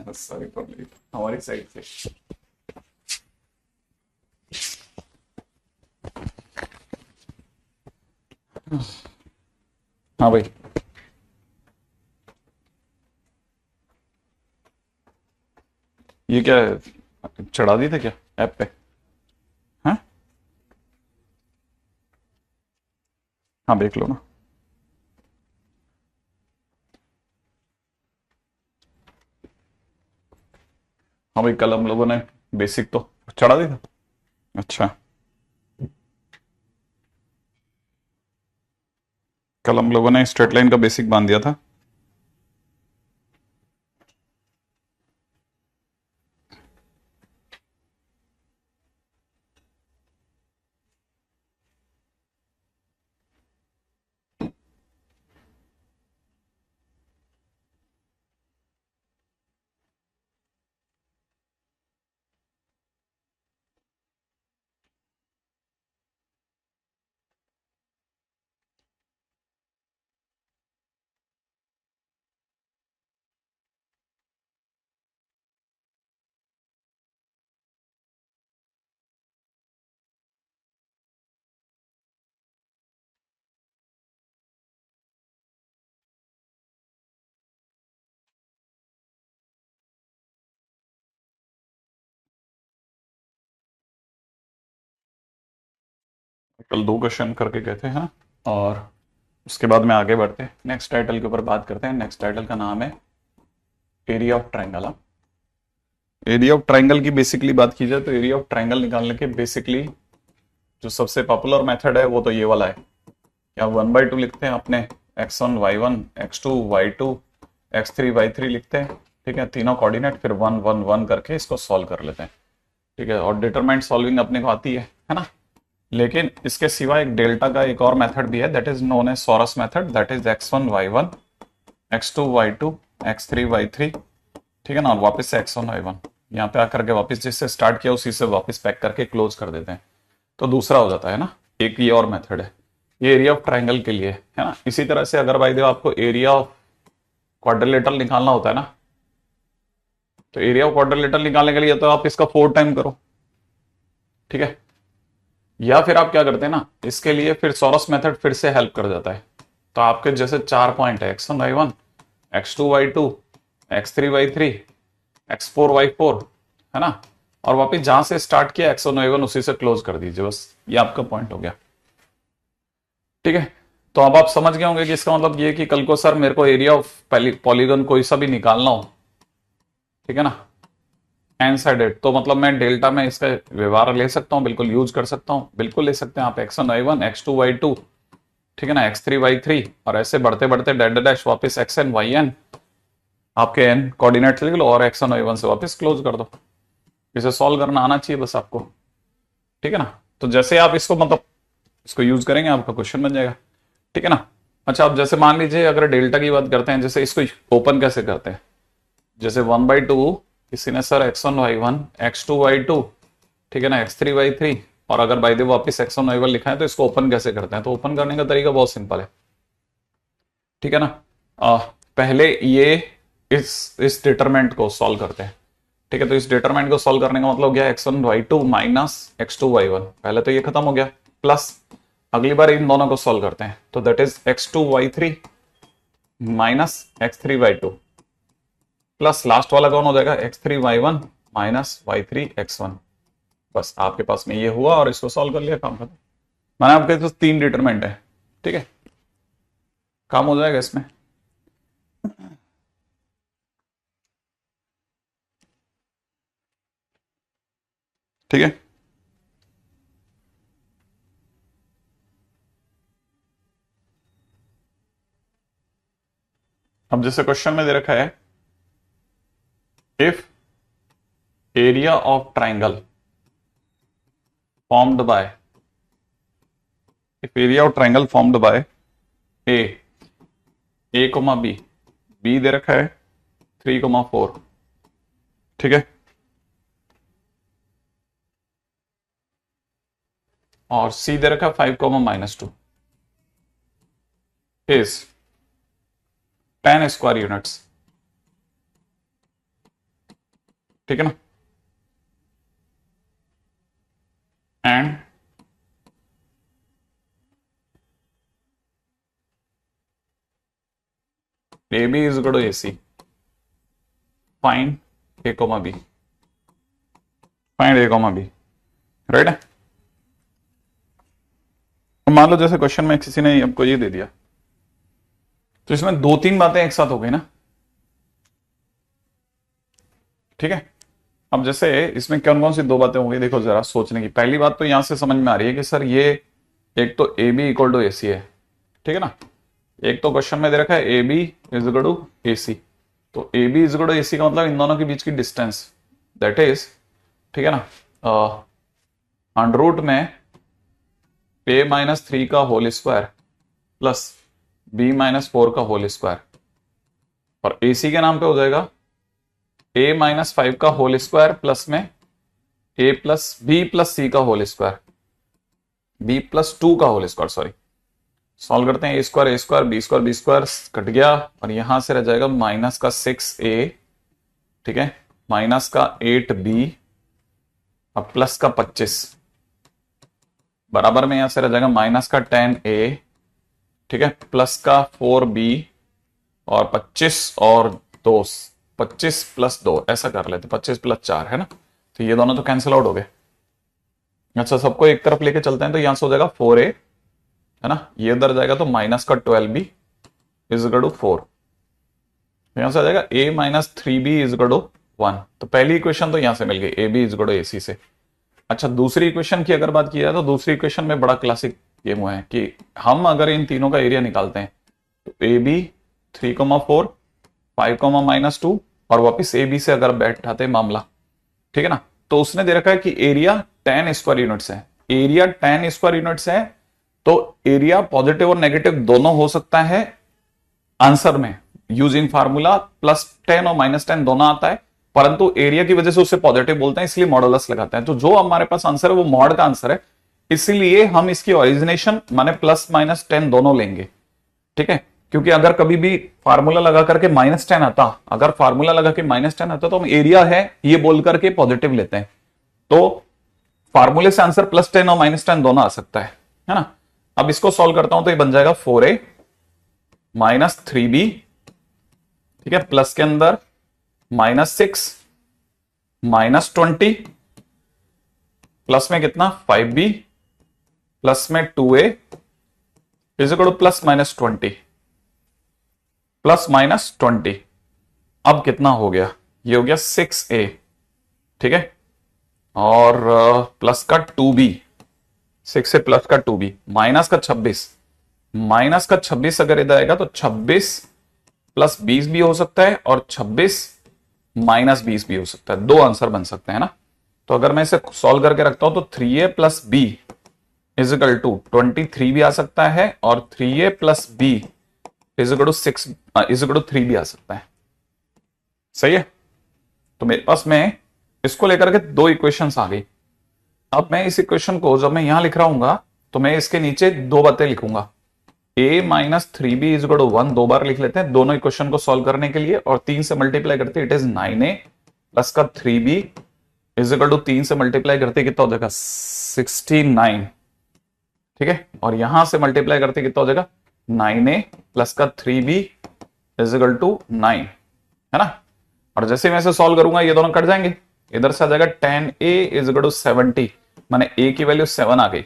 Sorry problem हमारी side से। हाँ भाई। ये क्या है? चढ़ा दी थे क्या ऐप पे? हाँ हाँ, देख लो ना। हाँ भाई, कल हम लोगों ने बेसिक तो चढ़ा दी था। अच्छा। कल हम लोगों ने स्ट्रेट लाइन का बेसिक बांध दिया था। कल दो क्वेश्चन करके गए थे, हाँ। और उसके बाद में आगे बढ़ते हैं, नेक्स्ट टाइटल के ऊपर बात करते हैं। नेक्स्ट टाइटल का नाम है area of triangle. Area of triangle की बेसिकली बात की जाए तो एरिया ऑफ ट्राइंगल निकालने के बेसिकली जो सबसे पॉपुलर मेथड है वो तो ये वाला है। क्या 1/2 लिखते हैं अपने, x1 y1 x2 y2 x3 y3 लिखते हैं। ठीक है, तीनों कोऑर्डिनेट फिर 1 1 1 करके इसको सॉल्व कर लेते हैं। ठीक है, और डिटरमाइंट सॉल्विंग अपने को आती है ना। लेकिन इसके सिवा एक डेल्टा का एक और मेथड भी है, that is known as Sarrus method, that is x1 y1 x2 y2 x3 y3। ठीक है ना, और वापस से x1 y1 यहाँ पे आकर के वापस जिससे स्टार्ट किया उसी से वापस पैक करके क्लोज कर देते हैं, तो दूसरा हो जाता है ना। एक ये और मेथड है, ये एरिया ऑफ ट्राइंगल के लिए है ना। इसी तरह से अगर भाई देव आपको एरिया ऑफ क्वाड्रिलेटरल निकालना होता है ना, तो एरिया ऑफ क्वाड्रिलेटरल निकालने के लिए तो आप इसका 4 टाइम करो। ठीक है, या फिर आप क्या करते हैं ना, इसके लिए फिर सॉरस मेथड फिर से हेल्प कर जाता है। तो आपके जैसे 4 पॉइंट है, x1 y1 x2 y2 x3 y3 x4 y4, है ना। और वापिस जहां से स्टार्ट किया x1 y1 उसी से क्लोज कर दीजिए, बस ये आपका पॉइंट हो गया। ठीक है, तो अब आप समझ गए होंगे कि इसका मतलब ये कि कल को सर मेरे को एरिया ऑफ पॉलीगन कोई सा भी निकालना हो, ठीक है ना, एन साइडेड, तो मतलब मैं डेल्टा में इसका व्यवहार ले सकता हूं, बिल्कुल यूज कर सकता हूं, बिल्कुल ले सकते हैं आप x1 y1 x2 y2, ठीक है ना, x3 y3, और ऐसे बढ़ते बढ़ते डैश डैश वापस xn y n, आपके एन कोऑर्डिनेट लिख लो और x1 y1 से वापस क्लोज कर दो। इसे सॉल्व करना आना चाहिए बस आपको। ठीक है ना, तो जैसे आप इसको मतलब इसको यूज करेंगे आपका क्वेश्चन बन जाएगा। ठीक है ना। अच्छा, अब जैसे मान लीजिए अगर डेल्टा की बात करते हैं, जैसे इसको ओपन कैसे करते हैं, जैसे 1/2 किसी ने sir x1 y1 x2 y2, ठीक है ना, x3 y3, और अगर बाय द वे वापस x1 y1 लिखा है तो इसको ओपन कैसे करते हैं, तो ओपन करने का तरीका बहुत सिंपल है। ठीक है ना, पहले ये इस डिटरमेंट को सॉल्व करते हैं। ठीक है, तो इस डिटरमाइंट को सॉल्व करने का मतलब क्या है, x1 y2 minus x2 y1, पहले तो ये खत्म हो गया, प्लस अगली बार इन दोनों को सॉल्व करते हैं, तो that is x2 y3 minus x3 y2, plus last वाला कौन हो जाएगा, x3 y1 minus y3 x1। बस आपके पास में ये हुआ और इसको सॉल्व कर लिया, काम खत्म। मैंने आपके तो 3 डिटरमेंट है। ठीक है, काम हो जाएगा इसमें। ठीक है, अब जैसे क्वेश्चन में दे रखा है, if area of triangle formed by if area of triangle formed by a comma b दे रखा है 3,4, ठीक है, और c दे रखा है 5, -2। इज 10 स्क्वायर यूनिट्स, ठीक है ना, and A B is equal to A C, find A comma B, find A comma B, right है। मान लो जैसे क्वेश्चन में किसी ने आपको ये दे दिया, तो इसमें दो तीन बातें एक साथ हो गई ना, ठीक है। अब जैसे इसमें कौन कौन सी दो बातें हो गई, देखो जरा सोचने की। पहली बात तो यहां से समझ में आ रही है कि सर ये एक तो A B equal to A सी है, ठीक है ना। एक तो क्वेश्चन में दे रखा है A B is equal to A C, तो A B is equal to A C का मतलब इन दोनों के बीच की डिस्टेंस, दैट इज, ठीक है ना, अंडर रूट में ए माइनस 3 का whole square plus B minus 4 का होल स्क्वायर, और ए सी के नाम पे हो जाएगा ए माइनस 5 का होल स्क्वायर प्लस में ए प्लस बी प्लस सी का होल स्क्वायर, बी प्लस 2 का होल स्क्वायर, सॉरी। सॉल्व करते हैं, ए स्क्वायर बी स्क्वायर कट गया, और यहां से रह जाएगा माइनस का 6a, ठीक है, माइनस का 8b, अब प्लस का 25, बराबर में यहां से रह जाएगा माइनस का 10a, ठीक है, प्लस का 4b, और 25 और 2, 25 प्लस 2 ऐसा कर लेते, 25 प्लस 4 है ना, तो ये दोनों तो कैंसिल आउट हो गए। अच्छा, सबको एक तरफ लेके चलते हैं, तो यहां से हो जाएगा 4a, है ना, ये उधर जाएगा तो माइनस का 12b इज इक्वल टू 4, यहां से आ जाएगा a minus 3b is equal to 1। तो पहली इक्वेशन तो यहां से मिल गई, A B is equal to A C से। अच्छा, दूसरी इक्वेशन की अगर बात की जाए तो दूसरी इक्वेशन में बड़ा क्लासिक गेम हुआ है कि हम अगर इन तीनों का एरिया निकालते हैं तो ए बी 3,4 5,-2 और वापिस ए बी से अगर बैठाते हैं मामला, ठीक है ना, तो उसने दे रखा है कि एरिया 10 स्क्वायर यूनिट्स है, एरिया 10 स्क्वायर यूनिट्स है, तो एरिया पॉजिटिव और नेगेटिव दोनों हो सकता है आंसर में, यूजिंग फार्मूला प्लस 10 और माइनस 10 दोनों आता है, परंतु एरिया की वजह से उसे पॉजिटिव बोलते हैं, इसलिए मॉडुलस लगाते हैं। तो जो हमारे पास आंसर है वो मॉड का आंसर है, इसलिए हम इसकी ओरिजिनेशन माने प्लस माइनस 10 दोनों लेंगे, ठीक है। क्योंकि अगर कभी भी फार्मूला लगा करके माइनस 10 आता, अगर फार्मूला लगा के माइनस 10 आता तो हम एरिया है ये बोल करके पॉजिटिव लेते हैं, तो फार्मूले से आंसर प्लस 10 और माइनस 10 दोनों आ सकता है ना। अब इसको सॉल्व करता हूं तो ये बन जाएगा 4a माइनस 3b, ठीक है, प्लस के अंदर -6 माइनस 20 प्लस में कितना 5b प्लस में 2a is equal two plus minus 20 plus minus 20। अब कितना हो गया, ये हो गया 6a, ठीक है, और प्लस का 2b, 6 से प्लस का 2b, माइनस का 26, माइनस का 26 अगर इधर आएगा तो 26 प्लस 20 भी हो सकता है और 26 माइनस 20 भी हो सकता है, दो आंसर बन सकते हैं ना। तो अगर मैं इसे सॉल्व करके रखता हूं तो 3a plus B is equal to 23 भी आ सकता है, और 3a plus B is equal to 6 is equal to 3 भी आ सकता है, सही है। तो मेरे पास में इसको लेकर के दो इक्वेशंस आ गई। अब मैं इस इक्वेशन को जब मैं यहां लिख रहा हूंगा तो मैं इसके नीचे दो बातें लिखूंगा, a minus 3b is equal to 1 दो बार लिख लेते हैं दोनों इक्वेशन को सॉल्व करने के लिए, और 3 से मल्टीप्लाई करते इट इज 9a प्लस का 3b इज इक्वल टू 3 से मल्टीप्लाई करते कितना हो जाएगा 69, ठीक है, और यहां से मल्टीप्लाई करते कितना हो जाएगा 9a प्लस का 3b इज इक्वल टू 9, है ना। और जैसे मैं इसे सॉल्व करूंगा ये दोनों कट जाएंगे, इधर से आ जाएगा 10a इज इक्वल टू 70, माने a की वैल्यू 7 आ गई,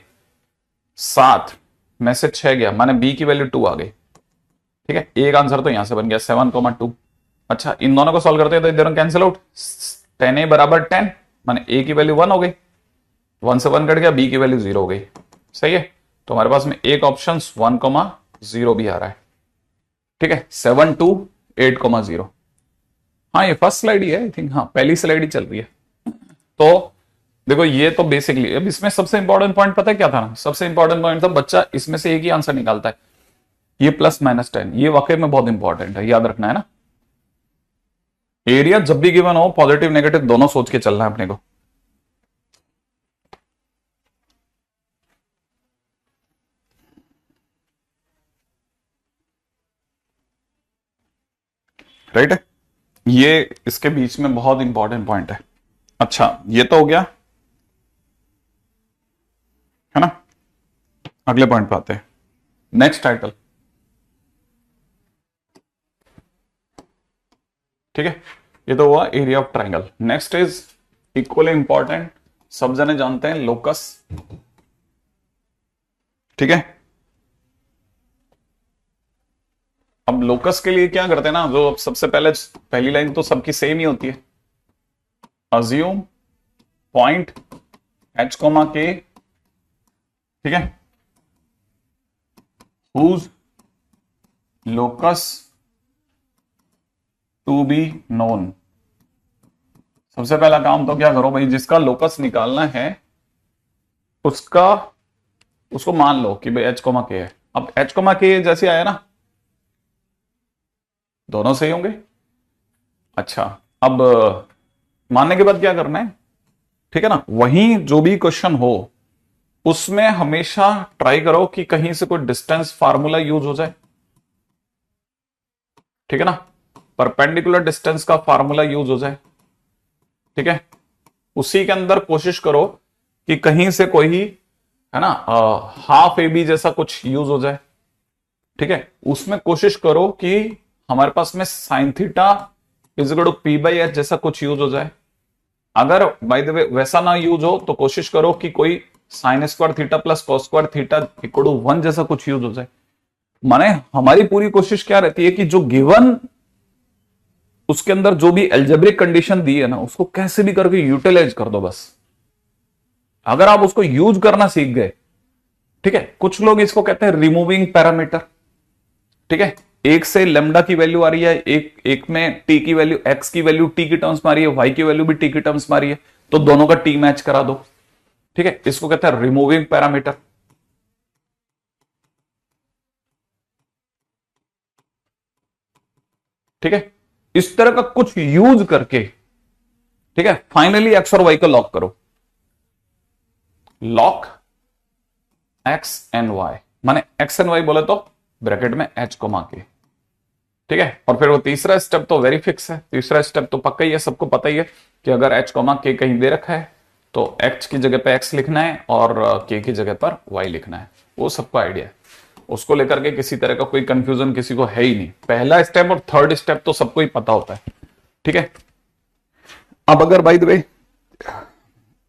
7 में से 6 गया माने b की वैल्यू 2 आ गई, ठीक है, एक आंसर तो यहां से बन गया 7,2। अच्छा, इन दोनों को सॉल्व करते हैं तो इधर कैंसिल आउट, 10a बराबर 10 माने a की वैल्यू 1 हो गई, 1 से 1 कट गया, b की वैल्यू 0 हो गई, सही है। तो हमारे पास में एक ऑप्शन 1,0 भी आ रहा है, ठीक है, 7 2 8,0। हाँ, ये फर्स्ट स्लाइड ही है आई थिंक, हाँ पहली स्लाइड ही चल रही है। तो देखो ये तो बेसिकली, अब इसमें सबसे इंपॉर्टेंट पॉइंट पता है क्या था ना, सबसे इंपॉर्टेंट पॉइंट था बच्चा इसमें से एक ही आंसर निकालता है, ये प्लस माइनस 10, ये वाकई में बहुत इंपॉर्टेंट है, याद रखना है ना। एरिया जब भी गिवन हो पॉजिटिव नेगेटिव दोनों सोच के चलना है अपने को। राइट है। ये इसके बीच में बहुत इंपॉर्टेंट पॉइंट है। अच्छा, ये तो हो गया है ना। अगले पॉइंट पे आते हैं। नेक्स्ट टाइटल, ठीक है, ये तो हुआ area of triangle. Next is equally important, सब जने जानते हैं, लोकस। ठीक है, अब लोकस के लिए क्या करते हैं ना, जो सबसे पहले पहली लाइन तो सबकी सेम ही होती है, अज्यूम पॉइंट एच कोमा के, ठीक है, whose locus to be known. सबसे पहला काम तो क्या करो भाई, जिसका लोकस निकालना है उसका, उसको मान लो कि भाई एच कोमा के है। अब एच कोमा के जैसे आया ना, दोनों सही होंगे। अच्छा, अब मानने के बाद क्या करना है, ठीक है ना, वहीं जो भी क्वेश्चन हो उसमें हमेशा ट्राई करो कि कहीं से कोई डिस्टेंस फार्मूला यूज हो जाए, ठीक है ना, परपेंडिकुलर डिस्टेंस का फार्मूला यूज हो जाए, ठीक है। उसी के अंदर कोशिश करो कि कहीं से कोई, है ना, हाफ ए बी जैसा कुछ यूज हो जाए, ठीक है। उसमें कोशिश करो कि हमारे पास में sine theta is equal to P by H जैसा कुछ यूज हो जाए। अगर बाय द वे वैसा ना यूज हो तो कोशिश करो कि कोई sine square theta plus cos square theta equal to 1 जैसा कुछ यूज हो जाए। माने हमारी पूरी कोशिश क्या रहती है कि जो गिवन उसके अंदर जो भी एल्जेब्रिक कंडीशन दी है ना, उसको कैसे भी करके यूटिलाइज कर दो बस। अगर आप उसको यूज करना सीख गए, ठीक है। कुछ लोग इसको कहते हैं रिमूविंग पैरामीटर, ठीक है। एक से लेमडा की वैल्यू आ रही है, एक में टी की वैल्यू, एक्स की वैल्यू टी की टर्म्स में आ रही है, वाई की वैल्यू भी टी की टर्म्स में आ रही है, तो दोनों का टी मैच करा दो, ठीक है। इसको कहते हैं रिमूविंग पैरामीटर, ठीक है। इस तरह का कुछ यूज करके, ठीक है, फाइनली एक्स और वाई को लॉक करो। लॉक एक्स एंड वाई, माने एक्स एंड वाई बोले तो ब्रैकेट में एच को के, ठीक है। और फिर वो तीसरा स्टेप तो वेरी फिक्स है, तीसरा स्टेप तो पक्का ही है, सबको पता ही है कि अगर एच कोमा के कहीं दे रखा है तो एक्स की जगह पे एक्स लिखना है और के की जगह पर वाई लिखना है। वो सबको आइडिया है, उसको लेकर के किसी तरह का कोई कंफ्यूजन किसी को है ही नहीं। पहला स्टेप और थर्ड स्टेप तो सबको ही पता होता है, ठीक है। अब अगर बाय द वे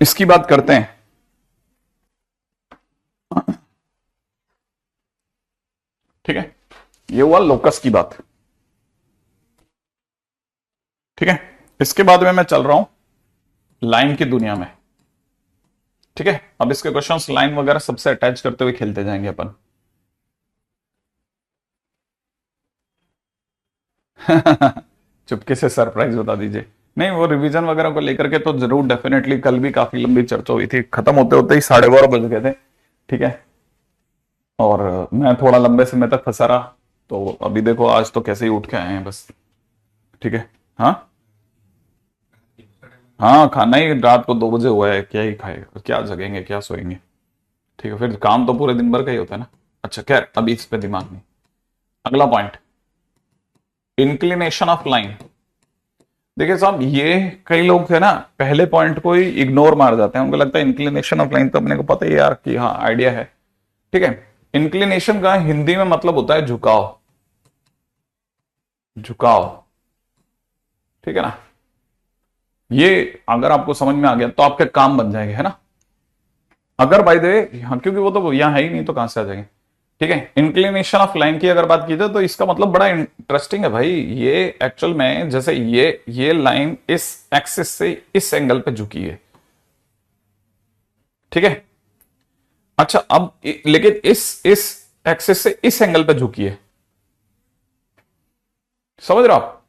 इसकी बात करते हैं, ठीक है, ये हुआ लोकस की बात, ठीक है। इसके बाद में मैं चल रहा हूं लाइन की दुनिया में, ठीक है। अब इसके क्वेश्चंस लाइन वगैरह सबसे अटैच करते हुए खेलते जाएंगे अपन। चुपके से सरप्राइज बता दीजिए। नहीं, वो रिवीजन वगैरह को लेकर के तो जरूर डेफिनेटली, कल भी काफी लंबी चर्चा हुई थी, खत्म होते होते ही 12:30 बज गए थे, ठीक है। और मैं थोड़ा लंबे समय तक फंसा रहा, तो अभी देखो आज तो कैसे ही उठ के आए हैं बस, ठीक है। हाँ हाँ, खाना ही रात को 2 बजे हुआ है, क्या ही खाएगा, क्या जगेंगे, क्या सोएंगे, ठीक है। फिर काम तो पूरे दिन भर का ही होता है ना। अच्छा खैर, अभी इस पे दिमाग नहीं। अगला पॉइंट, इंक्लिनेशन ऑफ लाइन। देखिए साहब, ये कई लोग है ना पहले पॉइंट को ही इग्नोर मार जाते हैं, उनको लगता है इंक्लिनेशन ऑफ लाइन तो अपने को पता ही है यार कि हाँ आइडिया है, ठीक है। इंक्लिनेशन का हिंदी में मतलब होता है झुकाव, झुकाव, ठीक है ना। ये अगर आपको समझ में आ गया तो आपके काम बन जाएंगे, है ना। अगर बाय द वे, हाँ, क्योंकि वो तो यहां है ही नहीं तो कहां से आ जाएंगे, ठीक है। इंक्लिनेशन ऑफ लाइन की अगर बात की जाए तो इसका मतलब बड़ा इंटरेस्टिंग है भाई। ये एक्चुअल में जैसे ये लाइन इस एक्सिस से इस एंगल पे झुकी है, ठीक है। अच्छा, अब लेकिन इस एक्सिस से इस एंगल पे झुकी है, समझ रहे हो आप।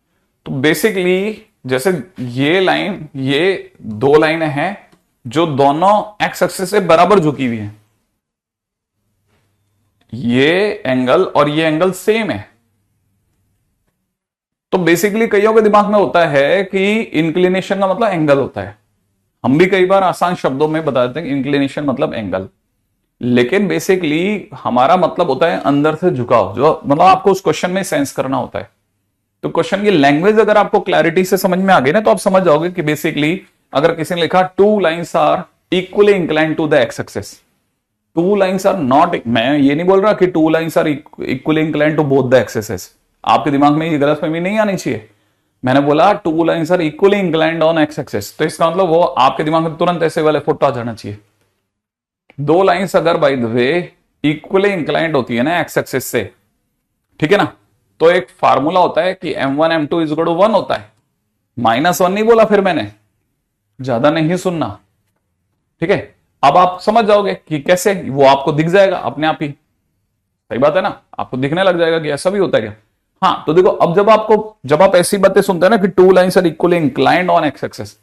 तो बेसिकली जैसे ये लाइन, ये 2 लाइनें हैं जो दोनों एक्स एक्सिस से बराबर झुकी हुई हैं, ये एंगल और ये एंगल सेम है। तो बेसिकली कईयों के दिमाग में होता है कि इंक्लिनेशन का मतलब एंगल होता है। हम भी कई बार आसान शब्दों में बता देते हैं इंक्लिनेशन मतलब एंगल, लेकिन बेसिकली हमारा मतलब होता है अंदर से झुकाव, जो मतलब आपको उस क्वेश्चन में सेंस करना होता है, तो क्वेश्चन की लैंग्वेज अगर आपको क्लैरिटी से समझ में आ गई ना, तो आप समझ जाओगे कि बेसिकली अगर किसी ने लिखा two lines are equally incline to the X axis, two lines are not, मैं ये नहीं बोल रहा कि two lines are equally incline to both the axis, आपके दिमाग में ये गलतफहमी नहीं आनी चाहिए। मैंने बोला two lines are equally inclined on X axis, तो इसका मतलब वो आपके दिमाग में तुरंत ऐसे वाले फुट आ जाना चाहिए। दो लाइंस अगर by the way equally inclined होती है ना एक्स एक्सिस से, ठीक है ना, तो एक फार्मूला होता है कि m1 m2 is equal to 1 होता है। -1 नहीं बोला फिर मैंने, ज्यादा नहीं सुनना, ठीक है। अब आप समझ जाओगे कि कैसे, वो आपको दिख जाएगा अपने आप ही, सही बात है ना, आपको दिखने लग जाएगा कि ऐसा भी होता है क्या। हाँ, तो देखो अब जब आप ऐसी बातें सुनते हैं ना कि two lines are equally inclined on X axis,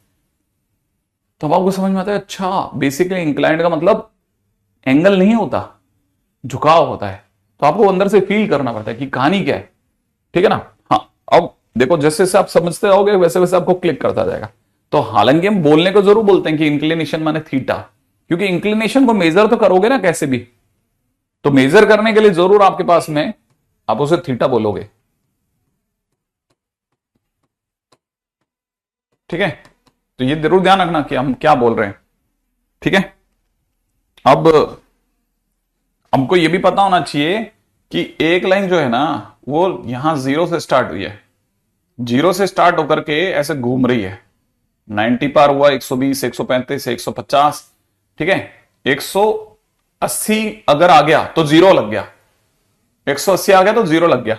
तो आपको समझ में आता है अच्छा बेसिकली इंक्लाइंड का मतलब एंगल नहीं होता, झुकाव होता है। तो आपको अंदर से फील करना पड़ता है कि कहानी क्या है, ठीक है ना। हाँ, अब देखो जैसे जैसे आप समझते रहोगे वैसे वैसे आपको क्लिक करता जाएगा। तो हालांकि हम बोलने को जरूर बोलते हैं कि इंक्लिनेशन माने थीटा, क्योंकि इंक्लिनेशन को मेजर तो करोगे ना कैसे भी, तो मेजर करने के लिए जरूर आपके पास में आप उसे थीटा बोलोगे, ठीक है। तो ये जरूर ध्यान रखना कि हम क्या बोल रहे हैं, ठीक है। अब हमको ये भी पता होना चाहिए कि एक लाइन जो है ना वो यहां 0 से स्टार्ट हुई है, 0 से स्टार्ट होकर के ऐसे घूम रही है, 90 पार हुआ, 120, 135, 150, ठीक है। 180 अगर आ गया तो 0 लग गया, 180 आ गया तो 0 लग गया,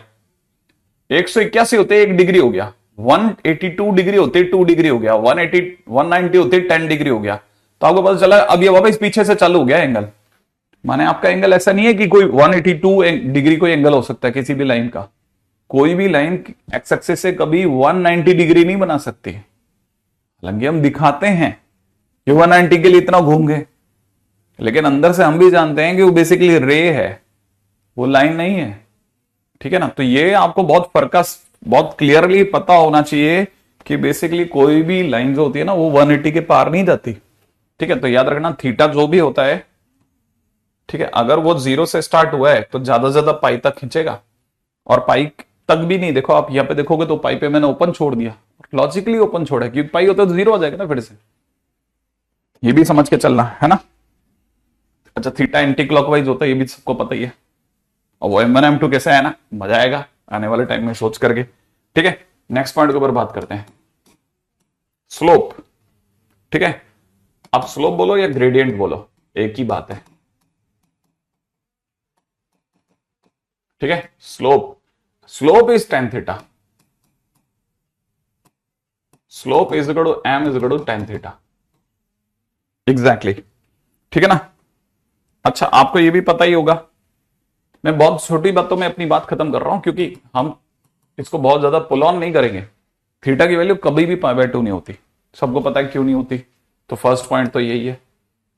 181 होते 1 डिग्री हो गया, 182 डिग्री होते 2 डिग्री हो गया, 190 होते 10 डिग्री हो गया। तो आपको पता चला अब ये वापस पीछे से चालू हो गया एंगल, माने आपका एंगल ऐसा नहीं है कि कोई 182 डिग्री कोई एंगल हो सकता है किसी भी लाइन का, कोई भी लाइन एक्स एक्सिस से कभी 190 डिग्री नहीं बना सकती। हालांकि हम दिखाते हैं कि 190 के लिए इतना घूम गए, लेकिन अंदर से हम भी जानते हैं कि वो बेसिकली रे है, वो लाइन नहीं है, ठीक है ना। तो ये आपको बहुत क्लियरली पता होना चाहिए कि बेसिकली कोई भी लाइन जो होती है ना वो 180 के पार नहीं जाती, ठीक है। तो याद रखना थीटा जो भी होता है, ठीक है, अगर वो 0 से स्टार्ट हुआ है तो ज्यादा से ज्यादा पाई तक खींचेगा, और पाई तक भी नहीं, देखो आप यहां पे देखोगे तो पाई पे मैंने ओपन छोड़ दिया, लॉजिकली ओपन छोड़ा क्योंकि पाई होता तो 0 हो जाएगा ना फिर से, ये भी समझ के चलना है ना। अच्छा, थीटा एंटी क्लॉकवाइज होता है ये भी सबको पता ही है, और वो m1 m2 कैसे है ना, मजा आएगा आने वाले टाइम में सोच करके, ठीक है। नेक्स्ट पॉइंट के ऊपर बात करते हैं, स्लोप, ठीक है। आप स्लोप बोलो या ग्रेडियंट बोलो एक ही बात है, ठीक है। Slope is tan theta, slope is equal to m is equal to tan theta, exactly, ठीक है ना। अच्छा, आपको ये भी पता ही होगा, मैं बहुत छोटी बातों में अपनी बात खत्म कर रहा हूं क्योंकि हम इसको बहुत ज्यादा पुल ऑन नहीं करेंगे। थीटा की वैल्यू कभी भी π/2 नहीं होती, सबको पता है क्यों नहीं होती, तो फर्स्ट पॉइंट तो यही है।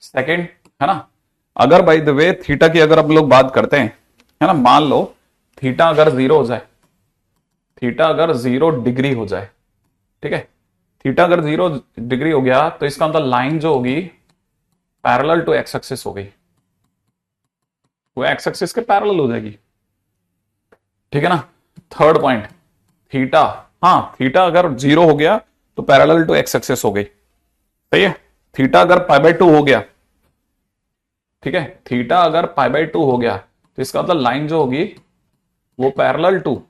सेकंड है ना, अगर बाय द वे थीटा की अगर आप लोग बात करते हैं, है ना, मान लो थीटा अगर 0 हो जाए, थीटा अगर 0 डिग्री हो जाए, ठीक है, थीटा अगर 0 डिग्री हो गया तो इसका मतलब लाइन जो होगी पैरेलल टू एक्स एक्सिस हो गई, वो एक्स एक्सिस के पैरेलल हो जाएगी, ठीक है ना। थर्ड पॉइंट, थीटा, हाँ थीटा अगर 0 हो गया तो पैरेलल टू एक्स एक्सिस हो गई, सही है। थीटा अगर π/2 हो गया, ठीक है, थीटा अगर π/2 हो गया तो इसका मतलब लाइन जो होगी वो पैरेलल टू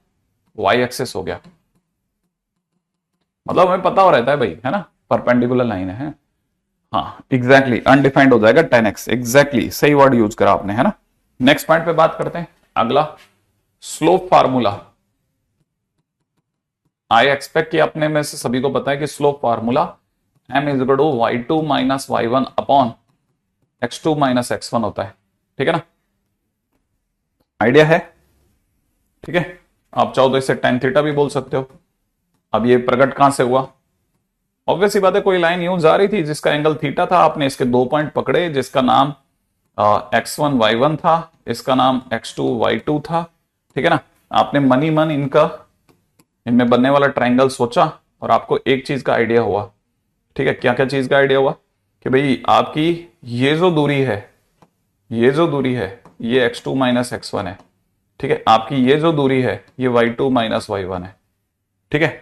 वाई एक्सिस हो गया, मतलब हमें पता हो रहता है भाई, है ना, परपेंडिकुलर लाइन है, हाँ एग्जैक्टली, अनडिफाइंड हो जाएगा 10x, एग्जैक्टली सही वर्ड यूज करा आपने, है ना। नेक्स्ट पॉइंट पे बात करते हैं, अगला स्लोप फार्मूला। आई एक्सपेक्ट कि अपने में से सभी को पता है कि slope formula m is equal to y2 minus y1 upon x2 minus x1 होता है, ठीक है ना, आइडिया है, ठीक है। आप चाहो तो इसे tan थीटा भी बोल सकते हो। अब ये प्रकट कहां से हुआ, ऑब्वियस ही बात है, कोई लाइन यूं जा रही थी जिसका एंगल थीटा था, आपने इसके 2 पॉइंट पकड़े जिसका नाम x1 y1 था, इसका नाम x2 y2 था, ठीक है ना। आपने मन ही मन इनमें बनने वाला ट्रायंगल सोचा और आपको एक चीज का आइडिया हुआ, ठीक है। क्या क्या चीज का आइडिया हुआ कि भाई आपकी ये जो दूरी है, ये जो दूरी है ये x2 माइनस x1 है, ठीक है, आपकी ये जो दूरी है ये y2 माइनस y1 है, ठीक है,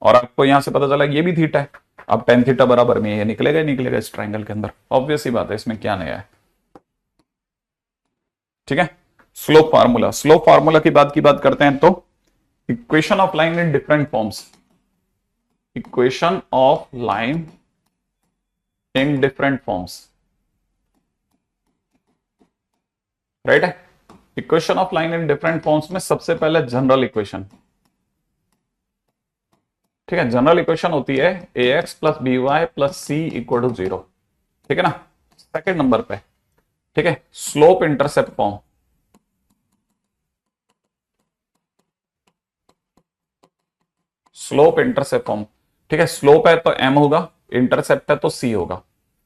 और आपको यहां से पता चला ये भी थीटा है। अब टेन थीटा बराबर में ये निकलेगा ही निकलेगा इस ट्राइंगल के अंदर, ऑब्वियस ही बात है, इसमें क्या नया है। ठीक है, स्लोप फार्मूला, स्लोप फार्मूला की बात करते हैं तो equation of line in different forms, equation of line in different forms, right है। Equation of line in different forms में सबसे पहले जनरल इक्वेशन, ठीक है, जनरल इक्वेशन होती है a x plus b y plus c equal to 0, ठीक है ना। सेकेंड नंबर पे, ठीक है, slope intercept form, slope intercept form, ठीक है, स्लोप है तो m होगा, इंटरसेप्ट है तो c होगा,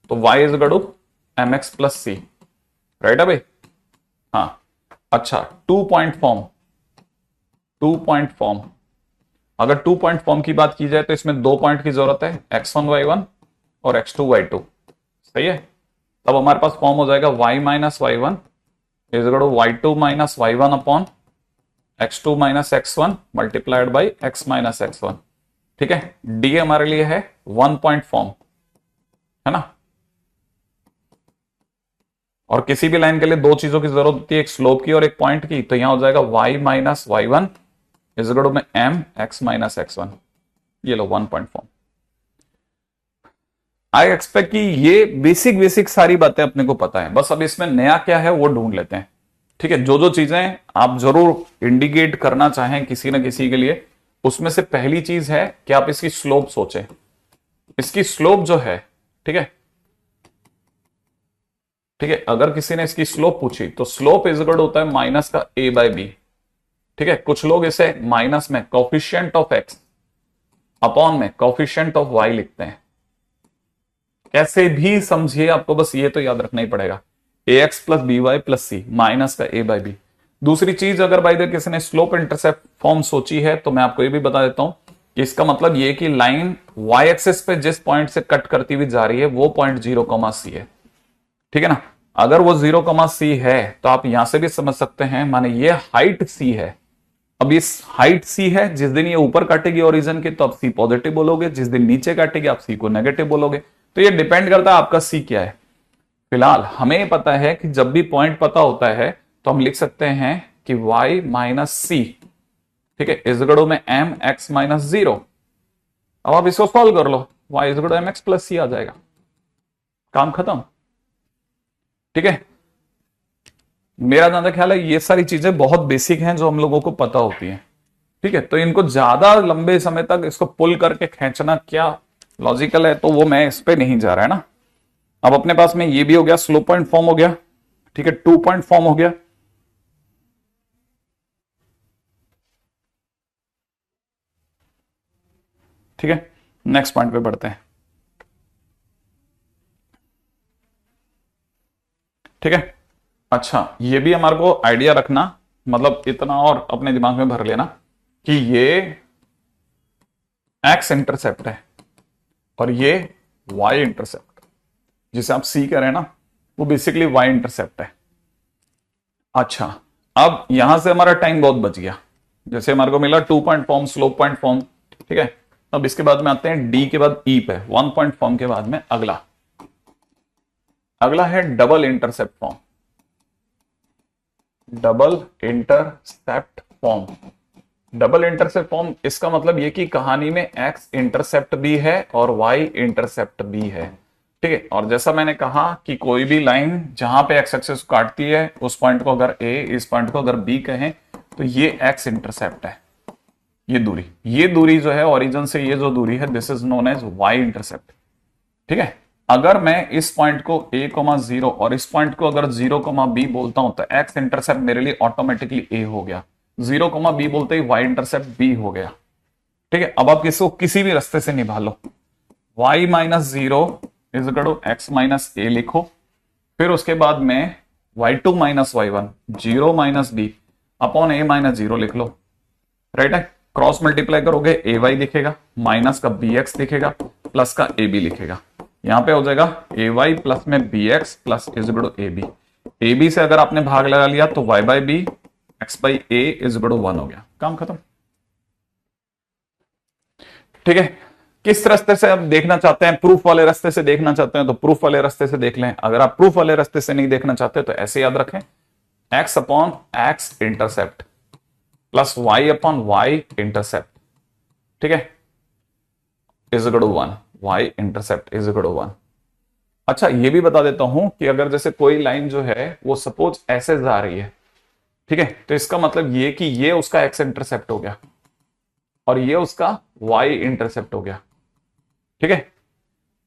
तो y is equal to M x plus C, right है भाई। हाँ, अच्छा, 2 पॉइंट फॉर्म, 2 पॉइंट फॉर्म, अगर 2 पॉइंट फॉर्म की बात की जाए तो इसमें 2 पॉइंट की जरूरत है, x1 y1 और x2 y2, सही है। तब हमारे पास फॉर्म हो जाएगा y minus Y one is equal to y2 minus Y one upon x2 minus x1 multiplied by x minus x1, ठीक है। डी हमारे लिए है 1 पॉइंट फॉर्म, है ना। और किसी भी लाइन के लिए दो चीजों की जरूरत होती है, एक स्लोप की और एक पॉइंट की, तो यहां हो जाएगा y minus Y one is equal to में m x माइनस x1, ये लो 1 पॉइंट फॉर्म। आई एक्सपेक्ट कि ये बेसिक बेसिक सारी बातें अपने को पता है, बस अब इसमें नया क्या है वो ढूंढ लेते हैं, ठीक है। जो जो चीजें आप जरूर इंडिकेट करना चाहें किसी न किसी के लिए, उसमें से पहली चीज है कि आप इसकी स्लोप सोचें, इसकी स्लोप जो है, ठीक है, ठीक है, अगर किसी ने इसकी स्लोप पूछी तो स्लोप इज इक्वल होता है माइनस का a बाई बी, ठीक है। कुछ लोग इसे माइनस में कोफिशिएंट ऑफ x अपॉन में कोफिशिएंट ऑफ y लिखते हैं, कैसे भी समझिए, आपको बस ये तो याद रखना ही पड़ेगा, a x plus b y plus c minus का a बाई बी। दूसरी चीज, अगर बाई द किसी ने स्लोप इंटरसेप्ट फॉर्म सोची है तो मैं आपको ये भी बता देता हूं कि इसका मतलब ये कि लाइन y एक्सिस पे जिस पॉइंट से कट करती हुई जा रही है वो पॉइंट 0,c है, ठीक है ना। अगर वो 0,c है तो आप यहां से भी समझ सकते हैं, माने ये हाइट c है। अब इस हाइट c है, जिस दिन ये ऊपर काटेगी ओरिजिन के तो आप c पॉजिटिव बोलोगे, जिस दिन नीचे काटेगी आप c को नेगेटिव बोलोगे, तो ये डिपेंड करता है आपका c क्या है। फिलहाल हमें पता है कि जब भी पॉइंट पता होता है तो हम लिख सकते हैं कि y माइनस सी, ठीक है, इज इक्वल टू में एम एक्स माइनस 0। अब आप इसको सॉल्व कर लो, y is equal to M x plus c आ जाएगा, काम खत्म, ठीक है। मेरा ज्यादा ख्याल है ये सारी चीजें बहुत बेसिक हैं जो हम लोगों को पता होती हैं, ठीक है। तो इनको ज्यादा लंबे समय तक इसको पुल करके खींचना क्या लॉजिकल है, तो वो मैं इस पे नहीं जा रहा है ना। अब अपने पास में ये भी हो गया, स्लोप पॉइंट फॉर्म हो गया, ठीक है, 2 पॉइंट फॉर्म हो गया, ठीक है। नेक्स्ट पॉइंट पे बढ़ते हैं, ठीक है। अच्छा, ये भी हमारे को आइडिया रखना, मतलब इतना और अपने दिमाग में भर लेना कि ये एक्स इंटरसेप्ट है और ये वाई इंटरसेप्ट, जिसे आप सी कह रहे हैं ना, वो बेसिकली वाई इंटरसेप्ट है। अच्छा, अब यहां से हमारा टाइम बहुत बच गया, जैसे हमारे को मिला 2 point form, slope point form, ठीक है। अब इसके बाद में आते हैं डी के बाद ई पे, 1 पॉइंट फॉर्म के बाद में अगला अगला है double intercept form, double intercept form. Double intercept form, इसका मतलब ये कि कहानी में एक्स इंटरसेप्ट भी है और वाई इंटरसेप्ट भी है, ठीक है। और जैसा मैंने कहा कि कोई भी लाइन जहां पे एक्स एक्सिस काटती है उस पॉइंट को अगर ए, इस पॉइंट को अगर बी कहें तो ये एक्स इंटरसेप्ट है, ये दूरी जो है ओरिजिन से, ये जो दूरी है, this is known as Y intercept, ठीक है। अगर मैं इस पॉइंट को a,0 और इस पॉइंट को अगर 0,b बोलता हूं तो एक्स इंटरसेप्ट मेरे लिए ऑटोमेटिकली a हो गया, 0,b बोलते ही y इंटरसेप्ट b हो गया, ठीक है। अब आप इसको किसी भी रास्ते से निभा लो, y minus 0 is equal to x minus a लिखो, फिर उसके बाद में y2 minus Y one 0 minus b upon a minus 0 लिख लो, राइट है। क्रॉस मल्टीप्लाई करोगे ए वाई दिखेगा, माइनस का बी एक्स दिखेगा, प्लस का ए बी लिखेगा, यहां पे हो जाएगा ए वाई प्लस में b x plus is equal to a b. A b से अगर आपने भाग लगा लिया तो Y by B X by A is equal to 1 हो गया, काम खत्म। ठीक है, किस रास्ते से आप देखना चाहते हैं, प्रूफ वाले रास्ते से देखना चाहते हैं तो प्रूफ वाले रास्ते से देख लें, अगर आप प्रूफ वाले रास्ते से नहीं देखना चाहते तो ऐसे याद रखें, X upon X intercept plus Y upon Y intercept, ठीक है, is equal to 1, Y intercept is equal to 1। अच्छा ये भी बता देता हूं कि अगर जैसे कोई लाइन जो है वो सपोज ऐसे जा रही है, ठीक है, तो इसका मतलब ये कि ये उसका एक्स इंटरसेप्ट हो गया और ये उसका वाई इंटरसेप्ट हो गया, ठीक है।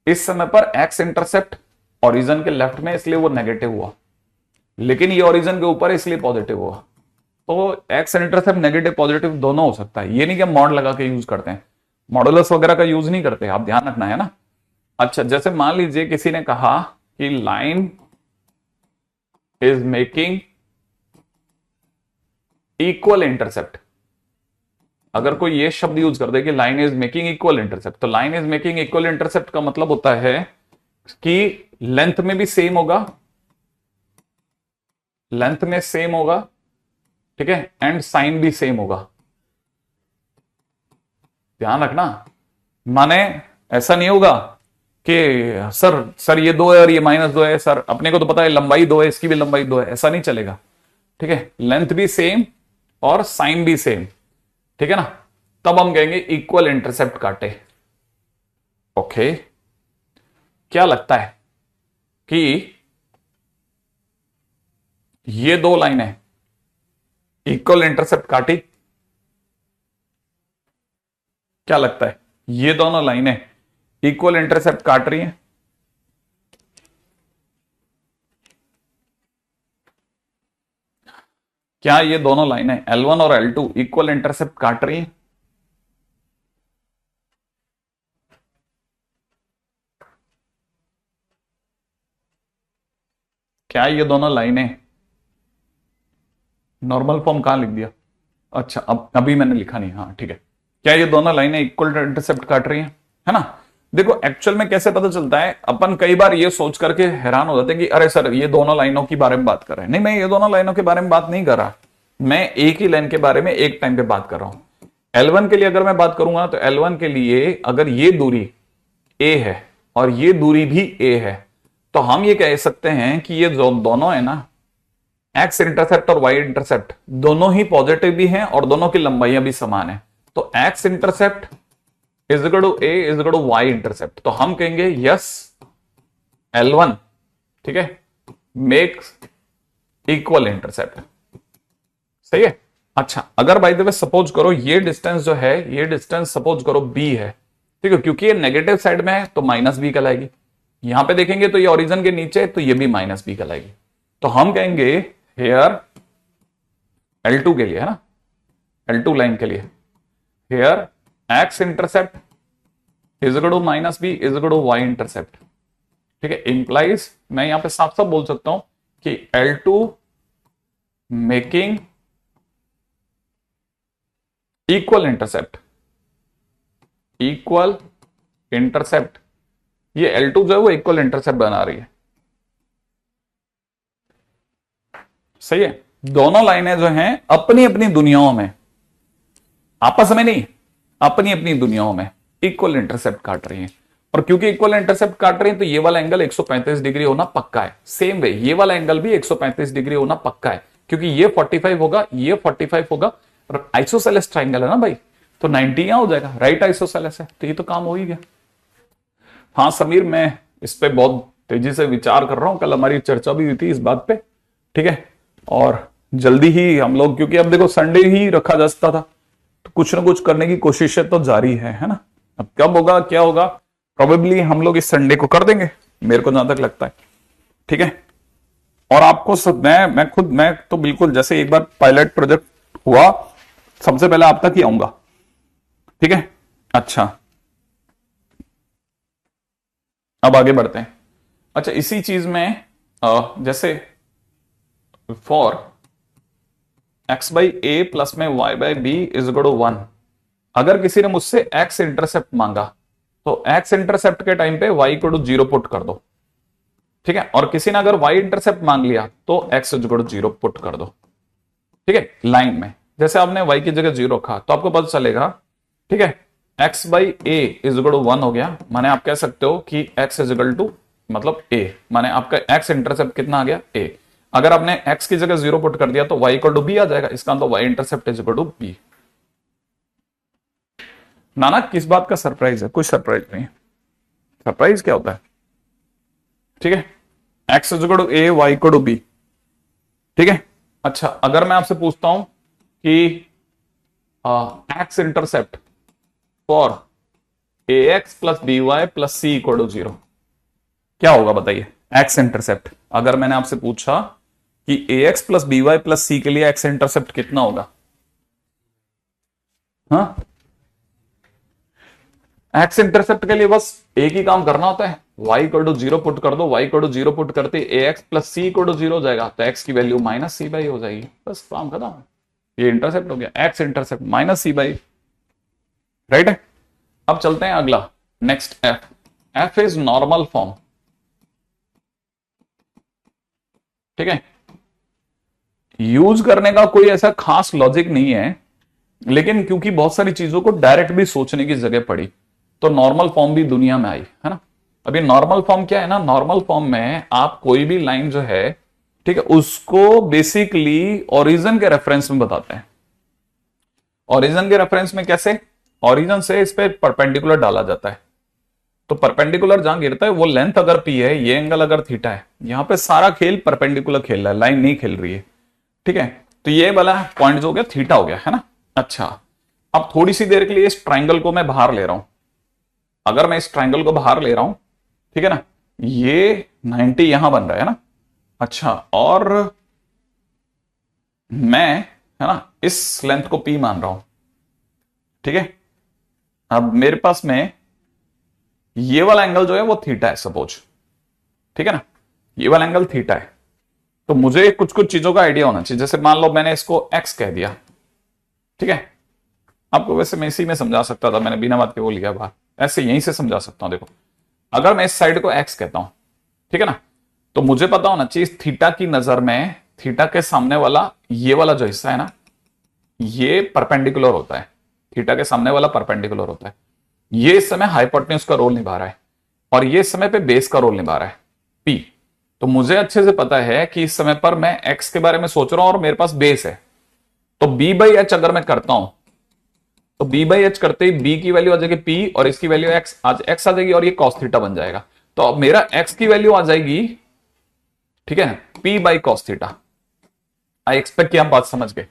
इस समय पर एक्स इंटरसेप्ट ओरिजिन के लेफ्ट में इसलिए वो नेगेटिव हुआ, लेकिन ये ओरिजिन के ऊपर इसलिए पॉजिटिव हुआ। तो एक्स इंटरसेप्ट नेगेटिव पॉजिटिव दोनों हो सकता है, ये नहीं कि हम मॉड लगा के यूज करते हैं, मॉडुलस वगैरह का यूज नहीं करते, आप ध्यान रखना है ना। अच्छा जैसे मान लीजिए किसी ने कहा कि line is making equal intercept, अगर कोई ये शब्द यूज कर दे कि line is making equal intercept, तो line is making equal intercept का मतलब होता है कि लेंथ में भी सेम होगा, लेंथ में सेम होगा, ठीक है, एंड साइन भी सेम होगा। ध्यान रखना, माने ऐसा नहीं होगा कि सर ये 2 है और ये -2 है, सर अपने को तो पता है लंबाई 2 है, इसकी भी लंबाई 2 है, ऐसा नहीं चलेगा, ठीक है, लेंथ भी सेम और साइन भी सेम, ठीक है ना, तब हम कहेंगे इक्वल इंटरसेप्ट काटे। ओके, क्या लगता है कि ये दो लाइनें इक्वल इंटरसेप्ट काटी? क्या लगता है ये दोनों लाइनें इक्वल इंटरसेप्ट काट रही हैं? क्या ये दोनों लाइनें L1 और L2 इक्वल इंटरसेप्ट काट रही हैं? क्या ये दोनों लाइनें, नॉर्मल फॉर्म कहां लिख दिया, अच्छा अब अभी मैंने लिखा नहीं, हाँ ठीक है, क्या ये दोनों लाइनें इक्वल इंटरसेप्ट काट रही हैं, है ना। देखो एक्चुअल में कैसे पता चलता है, अपन कई बार ये सोच करके हैरान हो जाते हैं कि अरे सर ये दोनों लाइनों के बारे में बात कर रहे हैं, नहीं मैं ये दोनों लाइनों के बारे में बात नहीं कर रहा, मैं एक ही लाइन के बारे में एक टाइम पे बात कर रहा हूं। L1 के लिए अगर मैं बात करूंगा तो L1 के लिए अगर ये दूरी a है और ये दूरी भी a है, तो हम ये कह सकते हैं कि ये जो दोनों है ना, एक्स इंटरसेप्ट और वाई इंटरसेप्ट दोनों ही पॉजिटिव भी हैं और दोनों की लंबाइयां भी समान है, तो X intercept is equal to A is equal to Y intercept, तो हम कहेंगे यस L1, ठीक है, मेक्स इक्वल इंटरसेप्ट, सही है। अच्छा अगर बाय द वे सपोज करो ये डिस्टेंस जो है, ये डिस्टेंस सपोज करो b है, ठीक है, क्योंकि ये नेगेटिव साइड में है तो -b कहलाएगी, यहां पे देखेंगे तो ये ओरिजिन के नीचे तो ये भी -b कहलाएगी, तो हम कहेंगे हेयर L2 के लिए, है ना, L2 लाइन के लिए here X intercept is equal to -b is equal to Y intercept, ठीक है, इंप्लाइज मैं यहां पे साफ साफ बोल सकता हूं कि L2 making equal intercept, equal intercept, ये L2 जो है वो इक्वल इंटरसेप्ट बना रही है, सही है। दोनों लाइनें जो हैं अपनी अपनी दुनियाओं में, आपस में नहीं, अपनी अपनी दुनियाओं में इक्वल इंटरसेप्ट काट रही हैं, और क्योंकि इक्वल इंटरसेप्ट काट रही हैं तो ये वाला एंगल 135 डिग्री होना पक्का है, सेम वे ये वाला एंगल भी 135 डिग्री होना पक्का है, क्योंकि ये 45 होगा, ये 45 होगा, और आइसोसेलेस ट्राइंगल है ना भाई, तो 90 यहां हो जाएगा, राइट आइसोसेलेस है, तो ये तो काम हो ही गया। हाँ समीर, मैं इस पे बहुत तेजी से विचार कर रहा हूं, कल हमारी चर्चा भी हुई थी इस बात पे, ठीक है, और जल्दी ही हम लोग, क्योंकि अब देखो संडे ही रखा जा सकता था, तो कुछ ना कुछ करने की कोशिशें तो जारी है ना। अब कब होगा क्या होगा, प्रोबेबली हम लोग इस संडे को कर देंगे, मेरे को जहां तक लगता है, ठीक है। और आपको सब मैं तो बिल्कुल जैसे एक बार पायलट प्रोजेक्ट हुआ सबसे पहले आप तक ही आऊंगा, ठीक है। अच्छा अब आगे बढ़ते हैं। अच्छा इसी चीज में जैसे for x by A plus में y by B is equal to 1, अगर किसी ने मुझसे x इंटरसेप्ट मांगा तो x इंटरसेप्ट के टाइम पे y इक्वल टू 0 पुट कर दो, ठीक है, और किसी ने अगर y इंटरसेप्ट मांग लिया तो x इक्वल टू 0 पुट कर दो, ठीक है। लाइन में जैसे आपने y की जगह 0 रखा तो आपको पता चलेगा, ठीक है, x by A is equal to 1 हो गया, माने आप कह सकते हो कि x इज इक्वल टू मतलब a, माने आपका x इंटरसेप्ट कितना आ गया a। अगर आपने x की जगह 0 पुट कर दिया तो y इक्वल टू b आ जाएगा, इसका मतलब y intercept is equal to b। नाना किस बात का सरप्राइज है? कुछ सरप्राइज नहीं। सरप्राइज क्या होता है? ठीक है, x is equal to a, y equal to b। ठीक है, अच्छा अगर मैं आपसे पूछता हूं कि x intercept for ax plus by plus c equal to 0, क्या होगा बताइए? x इंटरसेप्ट, अगर मैंने आपसे पूछा कि ax plus by plus c के लिए x इंटरसेप्ट कितना होगा? हाँ, एक्स इंटरसेप्ट के लिए बस एक ही काम करना होता है, y इक्वल टू 0 पुट कर दो, y इक्वल टू 0 पुट करते ax plus c equal to 0 हो जाएगा, तो x की वैल्यू माइनस c बाई हो जाएगी, बस काम खत्म। ये इंटरसेप्ट हो गया, x intercept minus c by, right है। अब चलते हैं अगला, next f is normal form. ठीक है, यूज करने का कोई ऐसा खास लॉजिक नहीं है, लेकिन क्योंकि बहुत सारी चीजों को डायरेक्ट भी सोचने की जगह पड़ी तो नॉर्मल फॉर्म भी दुनिया में आई, है ना। अभी नॉर्मल फॉर्म क्या है ना, नॉर्मल फॉर्म में आप कोई भी लाइन जो है, ठीक है, उसको बेसिकली ओरिजिन के रेफरेंस में बताते हैं। ओरिजिन के रेफरेंस में कैसे? ओरिजिन से इस पे परपेंडिकुलर डाला जाता है, तो परपेंडिकुलर जहां गिरता है वो लेंथ अगर पी है, ये एंगल अगर थीटा है, यहां पे सारा खेल परपेंडिकुलर खेल रहा है, लाइन नहीं खेल रही है। ठीक है, तो ये वाला पॉइंट जो हो गया थीटा हो गया, है ना। अच्छा, अब थोड़ी सी देर के लिए इस ट्राइंगल को मैं बाहर ले रहा हूं, अगर मैं इस ट्राइंगल को बाहर ले रहा हूं, ठीक है ना, ये 90 यहां बन रहा है ना। अच्छा, और मैं, है ना, इस लेंथ को P मान रहा हूं। ठीक है, अब मेरे पास में ये वाला एंगल जो है वो थीटा है सपोज, ठीक है ना, ये वाला एंगल थीटा है, तो मुझे कुछ कुछ चीजों का आइडिया होना चाहिए। जैसे मान लो मैंने इसको x कह दिया, ठीक है, आपको वैसे मैं इसी में समझा सकता था, मैंने बिना बात के वो लिया बाहर, ऐसे यहीं से समझा सकता हूं। देखो, अगर मैं इस साइड को x कहता हूं, ठीक है ना, तो मुझे पता होना चाहिए थीटा की नजर में थीटा के सामने वाला ये वाला जो हिस्सा है ना, ये परपेंडिकुलर होता है, थीटा के सामने वाला परपेंडिकुलर होता है। ये इस समय हाइपोटेन्यूज का रोल निभा रहा है और ये इस समय पे बेस का रोल निभा रहा है, P। तो मुझे अच्छे से पता है कि इस समय पर मैं x के बारे में सोच रहा हूं और मेरे पास बेस है, तो b बाई एच अगर मैं करता हूं, तो b बाई एच करते ही b की वैल्यू आ जाएगी p और इसकी वैल्यू x आ जाएगी और ये cos थीटा बन जाएगा। तो अब मेरा x की वैल्यू आ जाएगी, ठीक है ना, p by cos theta. I expect कि आप बात समझ गए,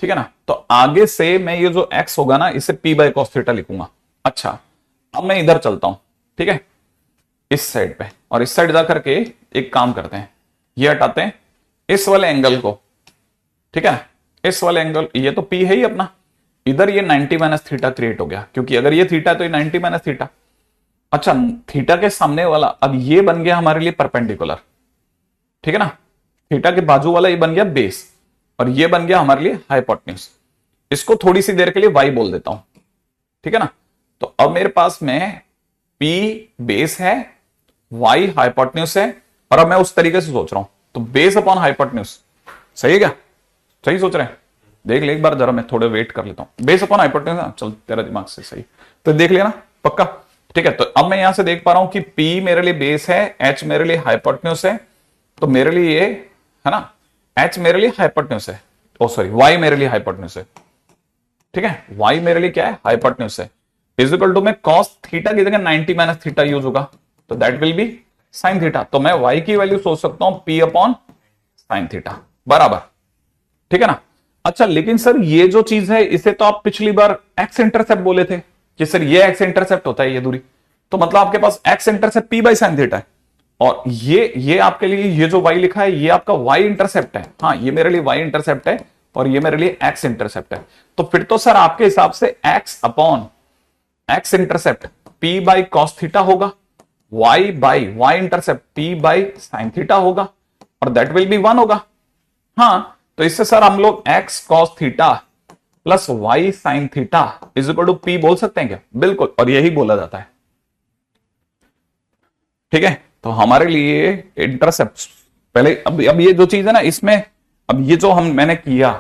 ठीक है ना। तो आगे से मैं ये जो x होगा ना, इसे p बाई cos थीटा लिखूंगा। अच्छा, अब मैं इधर चलता हूं, ठीक है, इस साइड पे, और इस साइड जाकर के एक काम करते हैं, ये हटाते हैं इस वाले एंगल को, ठीक है, इस वाले एंगल, ये तो P है ही अपना, इधर ये 90 माइनस थीटा क्रिएट हो गया, क्योंकि अगर ये थीटा तो ये 90 माइनस थीटा। अच्छा, थीटा के सामने वाला अब ये बन गया हमारे लिए परपेंडिकुलर, ठीक है ना, थीटा के बाजू वाला ये बन गया बेस और ये बन गया हमारे लिए हाइपोटेन्यूज। इसको थोड़ी सी देर के लिए y बोल देता हूं, ठीक है ना। तो अब मेरे पास में P बेस है, y हाइपोटेन्यूज है, और अब मैं उस तरीके से सोच रहा हूं, तो बेस अपॉन हाइपोटेन्यूज, सही है क्या? सही सोच रहे हैं? देख ले एक बार जरा, मैं थोड़े वेट कर लेता हूं। बेस अपॉन हाइपोटेन्यूज, चल तेरा दिमाग से सही, तो देख लिया ना पक्का, ठीक है। तो अब मैं यहां से देख पा रहा हूं कि P मेरे लिए बेस है, H मेरे लिए हाइपोटेन्यूज है, तो मेरे लिए ये है ना, H मेरे लिए हाइपोटेन्यूज है, ओ सॉरी Y मेरे लिए हाइपोटेन्यूज है, ठीक है, Y मेरे लिए क्या है, हाइपोटेन्यूज है, इज इक्वल टू में cos थीटा की जगह 90 माइनस थीटा यूज होगा, तो that will be sin theta. तो मैं Y की वैल्यू सोच सकता हूं P अपॉन sin थीटा बराबर, ठीक है ना। अच्छा, लेकिन सर ये जो चीज है इसे तो आप पिछली बार x इंटरसेप्ट बोले थे कि सर ये x इंटरसेप्ट होता है ये दूरी, तो मतलब आपके पास x intercept P by sin theta है, और ये आपके लिए ये जो y लिखा है ये आपका y इंटरसेप्ट है। हाँ, ये मेरे लिए y इंटरसेप्ट है और ये मेरे लिए x इंटरसेप्ट है। तो फिर तो सर आपके हिसाब से x upon x intercept P by cos theta होगा, y by y intercept P by sin theta होगा, और दैट विल बी 1 होगा। हाँ, तो इससे सर हम लोग x cos theta plus y sin theta is equal to P बोल सकते हैं क्या? बिल्कुल, और यही बोला जाता है, ठीक है। तो हमारे लिए इंटरसेप्ट पहले, अब ये जो चीज है ना इसमें, अब ये जो मैंने किया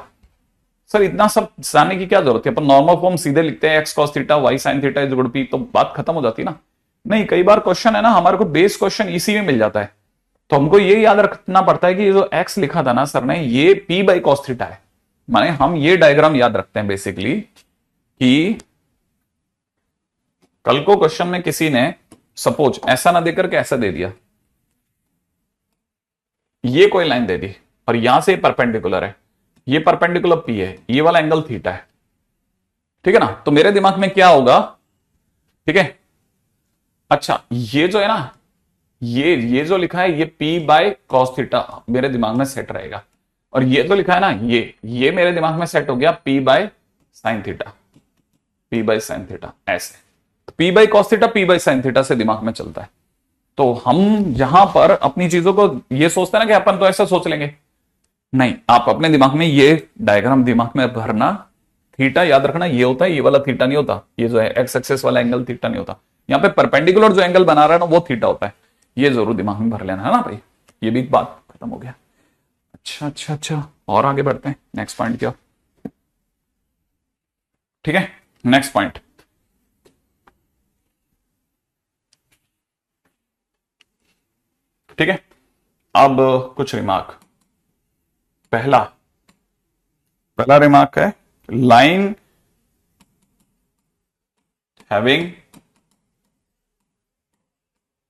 सर इतना सब जानने की क्या जरूरत है, अपन नॉर्मल फॉर्म सीधे लिखते हैं, X cos theta Y sine theta is equal to P, तो बात खत्म हो जाती है ना। नहीं, कई बार क्वेश्चन है ना हमारे को बेस क्वेश्चन इसी में मिल जाता है, तो हमको ये याद रखना पड़ता है कि ये जो एक्स लिखा था ना सर ने, ये पी बाई कॉस थीटा है। माने हम ये डायग्राम याद रखते हैं बेसिकली कि कल को क्वेश्चन में किसी ने सपोज ऐसा ना देकर के ऐसा दे दिया, ये कोई लाइन दे दी और यहां से परपेंडिकुलर है, ये परपेंडिकुलर पी है, ये वाला एंगल थीटा है, ठीक है ना। तो मेरे दिमाग में क्या होगा, ठीक है, अच्छा ये जो है ना, ये जो लिखा है ये पी बाय कॉस थीटा मेरे दिमाग में सेट रहेगा, और ये जो लिखा है ना ये मेरे दिमाग में सेट हो गया P by sine theta, P by sine theta ऐसे। तो P by cos theta P by sine theta से दिमाग में चलता है। तो हम यहां पर अपनी चीजों को ये सोचते हैं ना कि अपन तो ऐसा सोच लेंगे, नहीं, आप अपने दिमाग में ये डायग्राम दिमाग में भरना, थीटा याद रखना ये होता है, ये वाला थीटा नहीं होता, ये जो है एक्स एक्सिस वाला एंगल थीटा नहीं होता, यहाँ पे परपेंडिकुलर जो एंगल बना रहा है ना वो थीटा होता है, ये जरूर दिमाग में भर लेना है ना भाई। ये भी बात खत्म हो गया। अच्छा अच्छा अच्छा, और आगे बढ़ते हैं, नेक्स्ट पॉइंट क्या, ठीक है, नेक्स्ट पॉइंट, ठीक है। अब कुछ रिमार्क, पहला रिमार्क है लाइन हैविंग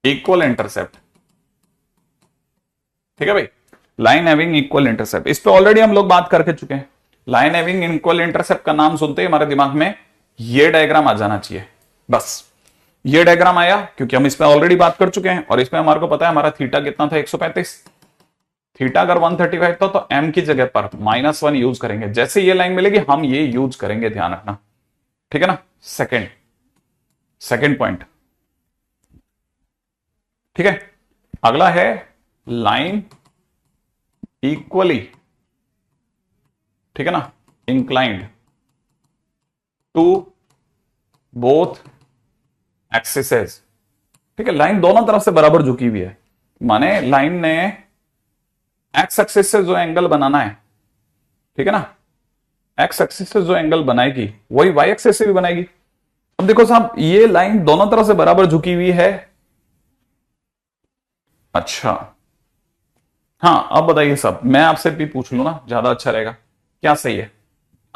इक्वल इंटरसेप्ट, ठीक है भाई, लाइन हैविंग इक्वल इंटरसेप्ट, इस पे ऑलरेडी हम लोग बात करके चुके हैं। लाइन हैविंग इक्वल इंटरसेप्ट का नाम सुनते ही हमारे दिमाग में ये डायग्राम आ जाना चाहिए, बस ये डायग्राम आया क्योंकि हम इस पे ऑलरेडी बात कर चुके हैं, और इसमें हमारे को पता है हमारा थीटा कितना था 135, थीटा अगर 135 था तो m की जगह पर -1 यूज करेंगे, जैसे ये लाइन मिलेगी हम ये यूज करेंगे, ध्यान रखना, ठीक है ना। सेकेंड पॉइंट, ठीक है, अगला है लाइन इक्वली, ठीक है ना, इंक्लाइंड टू बोथ एक्सिसेस, ठीक है, लाइन दोनों तरफ से बराबर झुकी हुई है, माने लाइन ने एक्स एक्सिस से जो एंगल बनाना है, ठीक है ना, एक्स एक्सिस से जो एंगल बनाएगी वही वाई एक्सिस से भी बनाएगी। अब देखो साहब ये लाइन दोनों तरफ से बराबर झुकी हुई है, अच्छा हाँ, अब बताइए साहब, मैं आपसे भी पूछ लू ना, ज्यादा अच्छा रहेगा, क्या सही है,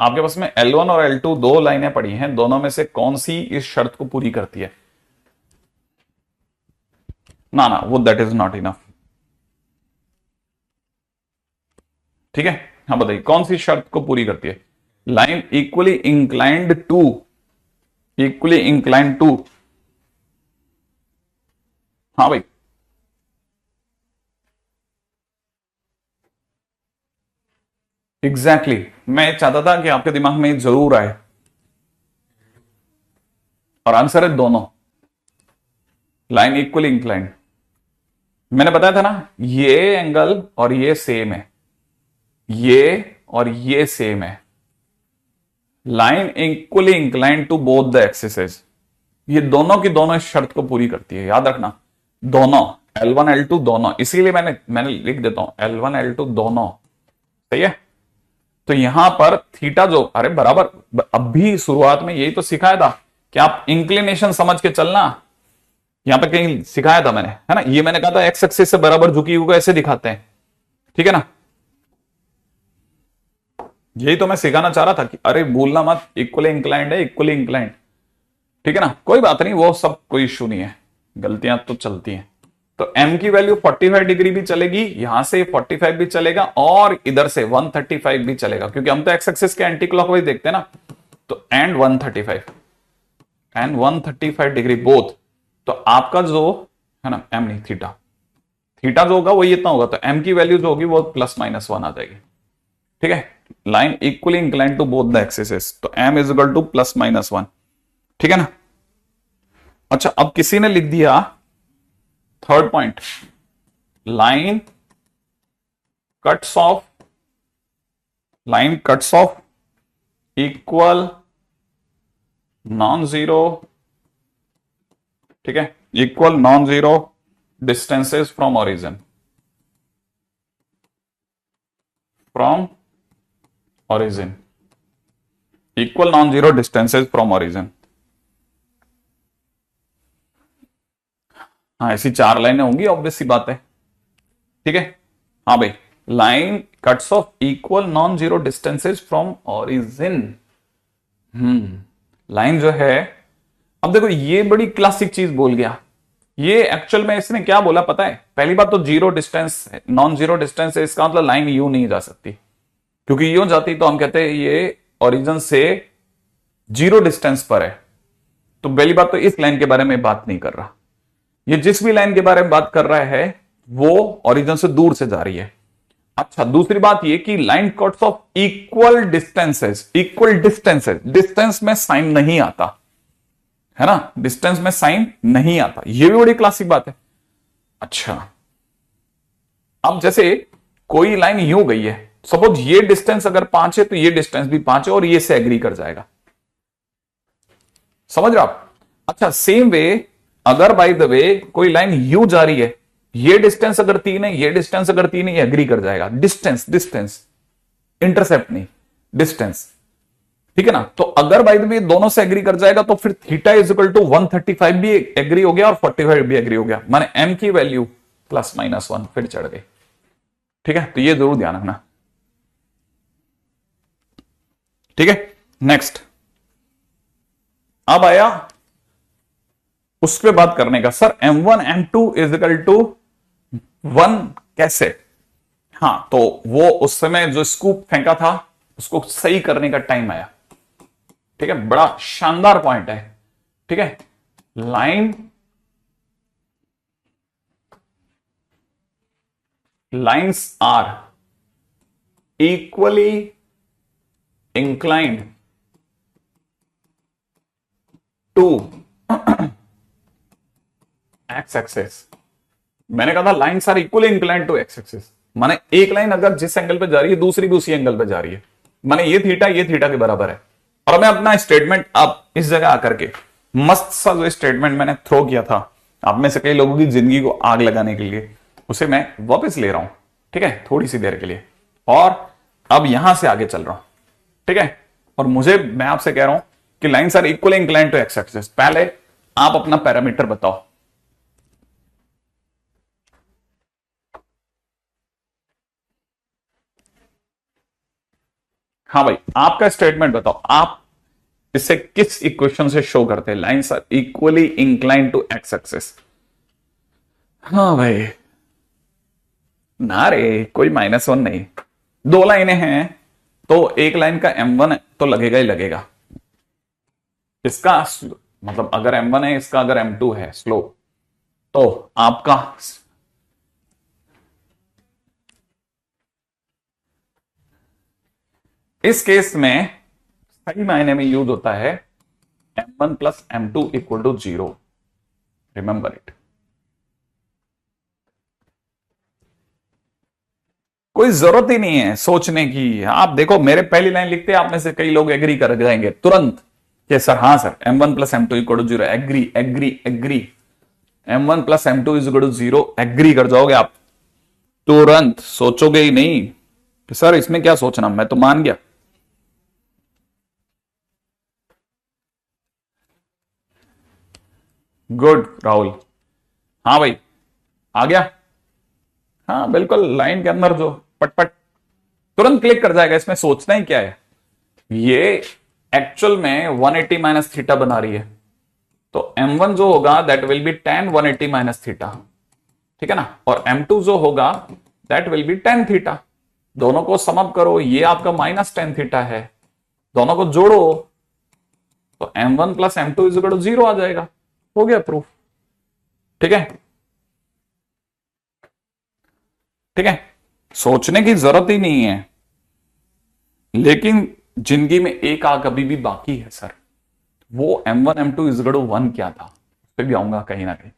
आपके पास में L1 और L2 दो लाइनें पड़ी हैं, दोनों में से कौन सी इस शर्त को पूरी करती है? ना ना, वो दैट इज नॉट इनफ, ठीक है, हाँ बताइए कौन सी शर्त को पूरी करती है? लाइन इक्वली इंक्लाइंड टू, हाँ भाई, एग्जैक्टली मैं चाहता था कि आपके दिमाग में जरूर आए, और आंसर है दोनों, लाइन इक्वली इंक्लाइंड। मैंने बताया था ना ये एंगल और ये सेम है, ये और ये सेम है, line equally inclined to both the axes, ये दोनों की दोनों इस शर्त को पूरी करती है, याद रखना, दोनों L1 L2 दोनों, इसीलिए मैंने लिख देता हूं L1 L2 दोनों, सही है। तो यहां पर थीटा जो, अरे बराबर, अब भी शुरुआत में यही तो सिखाया था कि आप इंक्लिनेशन समझ के चलना, यहां पे कहीं सिखाया था मैंने, है ना, ये मैंने कहा था एक्स एक्सिस से बराबर झुकी हुई को ऐसे दिखाते हैं, ठीक है ना, यही तो मैं सिखाना चाह रहा था कि अरे भूलना मत, इक्वली इंक्लाइंड है, इक्वली इंक्लाइंड, ठीक है ना, कोई बात नहीं, वो सब कोई इश्यू नहीं है, गलतियां तो चलती हैं। तो m की वैल्यू 45 डिग्री भी चलेगी, यहां से 45 भी चलेगा, और इधर से 135 भी चलेगा, क्योंकि हम तो एक्स एक्सिस के एंटी क्लॉकवाइज देखते हैं ना, तो एंड 135 डिग्री बोथ, तो आपका जो है ना, m नहीं थीटा, थीटा जो होगा वो इतना होगा, तो m की वैल्यू जो होगी वो +-1 आ जाएगी, ठीक है, line equally inclined to both the axes, तो m इज इक्वल टू +-1, ठीक है ना। अच्छा अब किसी ने लिख दिया third point, line cuts of equal non zero, ठीक है, equal non zero distances from origin, equal non zero distances from origin. हाँ, ऐसी 4 लाइनें होंगी, ऑब्वियस सी बात है। ठीक है। हाँ भाई, line cuts of equal non zero distances from origin. Line जो है, अब देखो ये बड़ी क्लासिक चीज बोल गया। ये एक्चुअल में इसने क्या बोला पता है? पहली बात तो zero distance, non zero distance है, इसका मतलब लाइन यू नहीं जा सकती, क्योंकि यूं जाती तो हम कहते हैं ये ओरिजिन से जीरो डिस्टेंस पर है। तो पहली बात तो इस लाइन के बारे में बात नहीं कर रहा। ये जिस भी लाइन के बारे में बात कर रहा है वो ओरिजिन से दूर से जा रही है। अच्छा, दूसरी बात ये कि line cuts of equal distances, equal distances, distance में साइन नहीं आता है ना, डिस्टेंस में साइन नहीं आता, ये भी बड़ी क्लासिक बात है। अच्छा, अब जैसे कोई लाइन यूं गई है, सपोज ये डिस्टेंस अगर 5 है तो ये डिस्टेंस भी 5 है और ये से एग्री कर जाएगा। समझ रहे हो आप? अच्छा, सेम वे अगर बाय द वे कोई लाइन यू जा रही है, ये डिस्टेंस अगर 3 है, ये डिस्टेंस अगर 3 है, ये एग्री कर जाएगा। डिस्टेंस, डिस्टेंस, इंटरसेप्ट नहीं, डिस्टेंस। ठीक है ना? तो अगर बाय द वे दोनों से एग्री कर जाएगा तो फिर थीटा इज इक्वल टू 135 भी एग्री हो गया और 45 भी एग्री हो गया, माने एम की वैल्यू +-1 फिर चढ़ गई। ठीक है, तो ये जरूर ध्यान रखना। ठीक है, नेक्स्ट अब आया उस पर बात करने का, sir m1 m2 is equal to 1 कैसे? हाँ, तो वो उस समय जो स्कूप फेंका था उसको सही करने का टाइम आया। ठीक है, बड़ा शानदार पॉइंट है। ठीक है, lines are equally inclined to X axes. मैंने कहा था lines are equally inclined to X axes, माने एक लाइन अगर जिस एंगल पे जा रही है दूसरी भी उसी एंगल पे जा रही है, माने ये थीटा के बराबर है। और मैं अपना स्टेटमेंट अब इस जगह आकर के मस्त सा जो स्टेटमेंट मैंने थ्रो किया था आप में से कई लोगों की जिंदगी को आग लगाने के लिए, उसे मैं वापस ले रहा हूं। ठीक है, थोड़ी सी देर के लिए, और अब यहां से आगे चल रहा हूं। ठीक है, और मैं आपसे कह रहा हूं कि lines are equally inclined to X axis. पहले आप अपना पैरामीटर बताओ। हाँ भाई, आपका स्टेटमेंट बताओ, आप इसे किस इक्वेशन से शो करते हैं? Lines are equally inclined to X axis. हाँ भाई, ना रे, कोई -1 नहीं, 2 लाइनें हैं तो एक लाइन का m1 तो लगेगा ही लगेगा। इसका मतलब अगर m1 है, इसका अगर m2 है स्लोप, तो आपका इस केस में सही मायने में यूज होता है m1 + m2 equal to 0। Remember it. कोई जरूरत ही नहीं है सोचने की। आप देखो, मेरे पहली लाइन लिखते हैं, आप में से कई लोग एग्री कर जाएंगे तुरंत कि सर हाँ sir m1 + m2 equal to 0, agree agree agree. m1 + m2 is equal to 0 agree कर जाओगे आप, तुरंत सोचोगे ही नहीं कि सर इसमें क्या सोचना, मैं तो मान गया। गुड राहुल। हाँ भाई, आ गया। हाँ बिल्कुल, लाइन के अंदर जो पटपट तुरंत क्लिक कर जाएगा, इसमें सोचना ही क्या है। ये एक्चुअल में 180 माइनस थीटा बना रही है, तो m1 जो होगा that will be tan 180 minus theta. ठीक है ना, और m2 जो होगा that will be tan theta. दोनों को सम अप करो, ये आपका -tan थीटा है, दोनों को जोड़ो तो m1 + m2 is equal to 0 आ जाएगा। हो गया प्रूफ। ठीक है, ठीक है, सोचने की जरूरत ही नहीं है। लेकिन जिंदगी में एक आग अभी भी बाकी है सर, वो m1 m2 is equal to 1 क्या था, उस पर भी आऊंगा कहीं ना कहीं।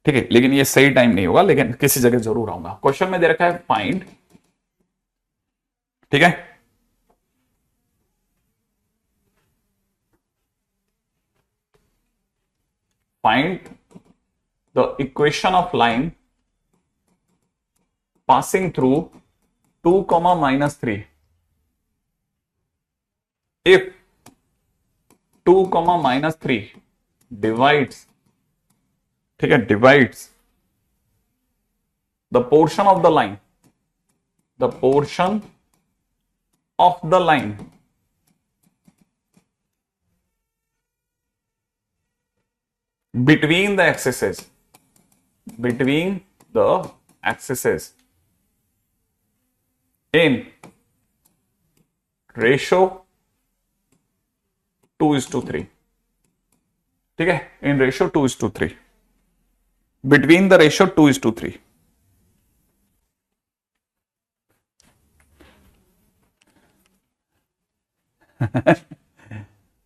ठीक है, लेकिन ये सही टाइम नहीं होगा, लेकिन किसी जगह जरूर आऊंगा। क्वेश्चन में दे रखा है फाइंड, ठीक है, find the equation of line passing through 2, -3 if 2, -3 divides, ठीक है, divides the portion of the line, the portion of the line between the axes, between the axes in ratio 2:3, ठीक है, in ratio 2:3, between the ratio 2:3.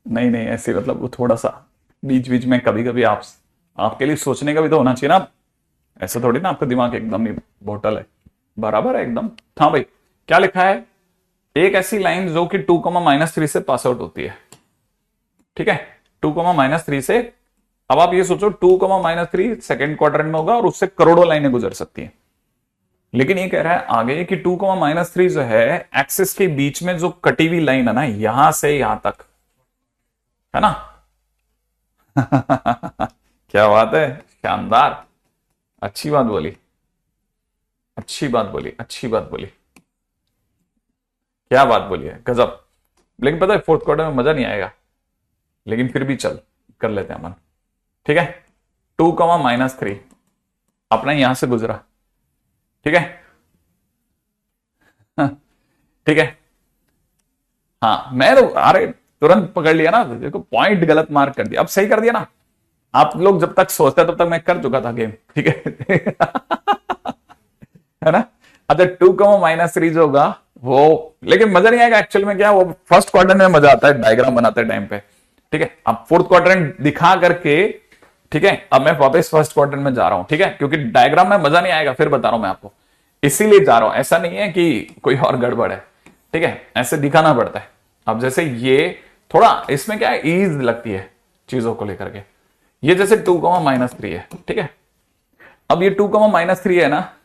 नहीं नहीं, ऐसे मतलब वो थोड़ा सा बीच बीच में कभी कभी आपके लिए सोचने का भी तो होना चाहिए ना। ऐसा थोड़ी ना आपका दिमाग एकदम ही बोतल है, बराबर है एकदम। हाँ भाई, क्या लिखा है? एक ऐसी लाइन जो कि 2, -3 से पास आउट होती है, ठीक है, 2, -3 से। अब आप ये सोचो 2, -3 सेकेंड क्वाड्रेंट में होगा और उससे करोड़ों लाइनें गुजर सकती हैं। लेकिन ये कह रहा है आगे कि 2, -3 जो है एक्सिस के बीच में जो कटी हुई लाइन है ना, यहां से यहां तक, है ना। क्या बात है, शानदार, अच्छी बात बोली, अच्छी बात बोली, अच्छी बात बोली, क्या बात बोली है, गजब। लेकिन पता है फोर्थ क्वार्टर में मजा नहीं आएगा, लेकिन फिर भी चल कर लेते हैं मन, ठीक है। 2, -3 अपना यहां से गुजरा, ठीक है, ठीक है। हाँ मैं तो अरे तुरंत पकड़ लिया ना, देखो पॉइंट गलत मार्क कर दिया, अब सही कर दिया ना। आप लोग जब तक सोचते तब तक मैं कर चुका था गेम, ठीक है। है ना। अच्छा 2, -3 जो होगा वो, लेकिन मजा नहीं आएगा एक्चुअल में। क्या वो फर्स्ट क्वाड्रेंट में मजा आता है डायग्राम बनाते टाइम पे, ठीक है। अब फोर्थ क्वाड्रेंट दिखा करके, ठीक है, अब मैं वापस फर्स्ट क्वाड्रेंट में जा रहा हूं, ठीक है, क्योंकि डायग्राम में मजा नहीं आएगा, फिर बता रहा हूं मैं आपको, इसीलिए जा रहा हूं। ऐसा नहीं है कि कोई और गड़बड़ है, ठीक है, ऐसे दिखाना पड़ता है। अब जैसे ये थोड़ा इसमें क्या है, ईज लगती है चीजों को लेकर के। ये जैसे 2, -3 है, ठीक है। अब ये 2, -3 है ना,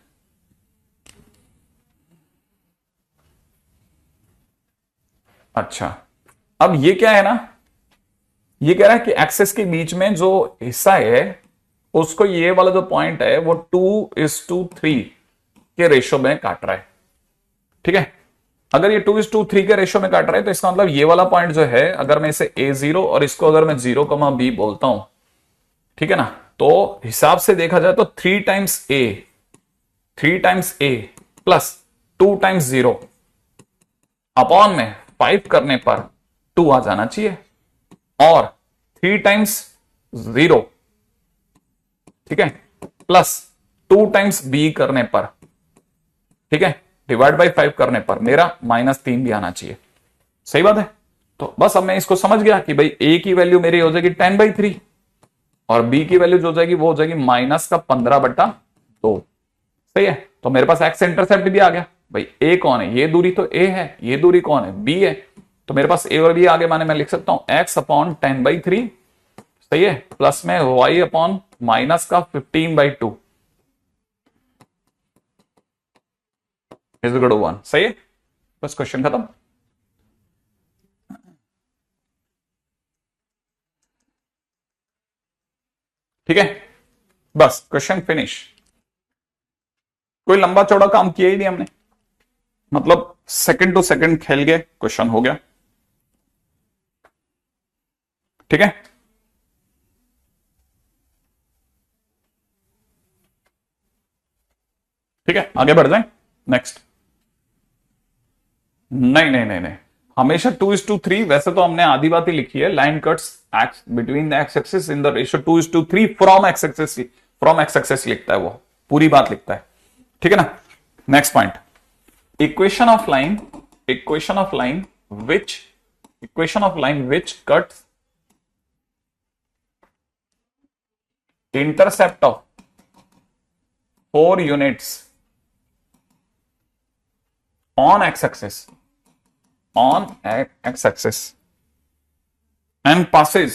अच्छा अब ये क्या है ना, ये कह रहा है कि एक्सेस के बीच में जो हिस्सा है उसको ये वाला जो पॉइंट है वो 2:3 के रेशो में काट रहा है, ठीक है। अगर ये 2:3 के रेशो में काट रहा है तो इसका मतलब ये वाला पॉइंट जो है, अगर मैं इसे A0 और इसको अगर मैं 0, B बोलता हूं, ठीक है ना, तो हिसाब से देखा जाए तो 3 times A plus 2 times 0 upon में 5 करने पर 2 आ जाना चाहिए, और 3 टाइम्स 0, ठीक है, प्लस 2 टाइम्स B करने पर, ठीक है, डिवाइड बाई 5 करने पर मेरा -3 भी आना चाहिए। सही बात है। तो बस अब मैं इसको समझ गया कि भाई A की वैल्यू मेरी हो जाएगी 10/3 और B की वैल्यू जो हो जाएगी वो हो जाएगी -15/2। सही है। तो मेरे पास एक्स इंटरसेप्ट भी आ गया। भाई A कौन है, ये दूरी तो A है, ये दूरी कौन है, B है। तो मेरे पास A और B आगे, माने मैं लिख सकता हूं x/10/3, सही है, प्लस में y/-15/2 इज इक्वल टू 1। सही है, बस क्वेश्चन खत्म। ठीक है, बस क्वेश्चन फिनिश। कोई लंबा चौड़ा काम किया ही नहीं हमने, मतलब सेकंड टू सेकंड खेल गए, क्वेश्चन हो गया। ठीक है, ठीक है, आगे बढ़ जाए नेक्स्ट। नहीं नहीं नहीं नहीं, हमेशा 2:3। वैसे तो हमने आधी बात ही लिखी है, line cuts x between the X axis in the ratio 2:3 from x axis, from x axis लिखता है, वो पूरी बात लिखता है। ठीक है ना। Next point, equation of line, equation of line which, equation of line which cuts intercept of 4 units on x-axis, on x-axis and passes,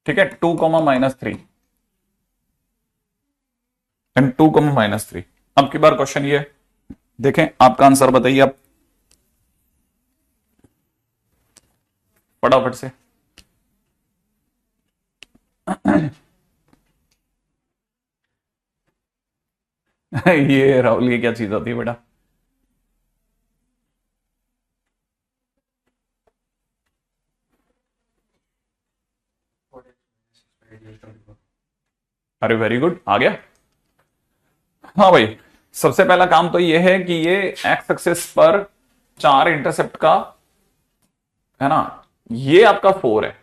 ठीक है, 2, -3 एंड 2, -3। अब की बार क्वेश्चन ये देखें, आपका आंसर बताइए आप। फटाफट से। ये राहुल, ये क्या चीज होती है बेटा? अरे वेरी गुड, आ गया। हाँ भाई, सबसे पहला काम तो ये है कि ये एक्स एक्सिस पर 4 इंटरसेप्ट का है ना, ये आपका 4 है,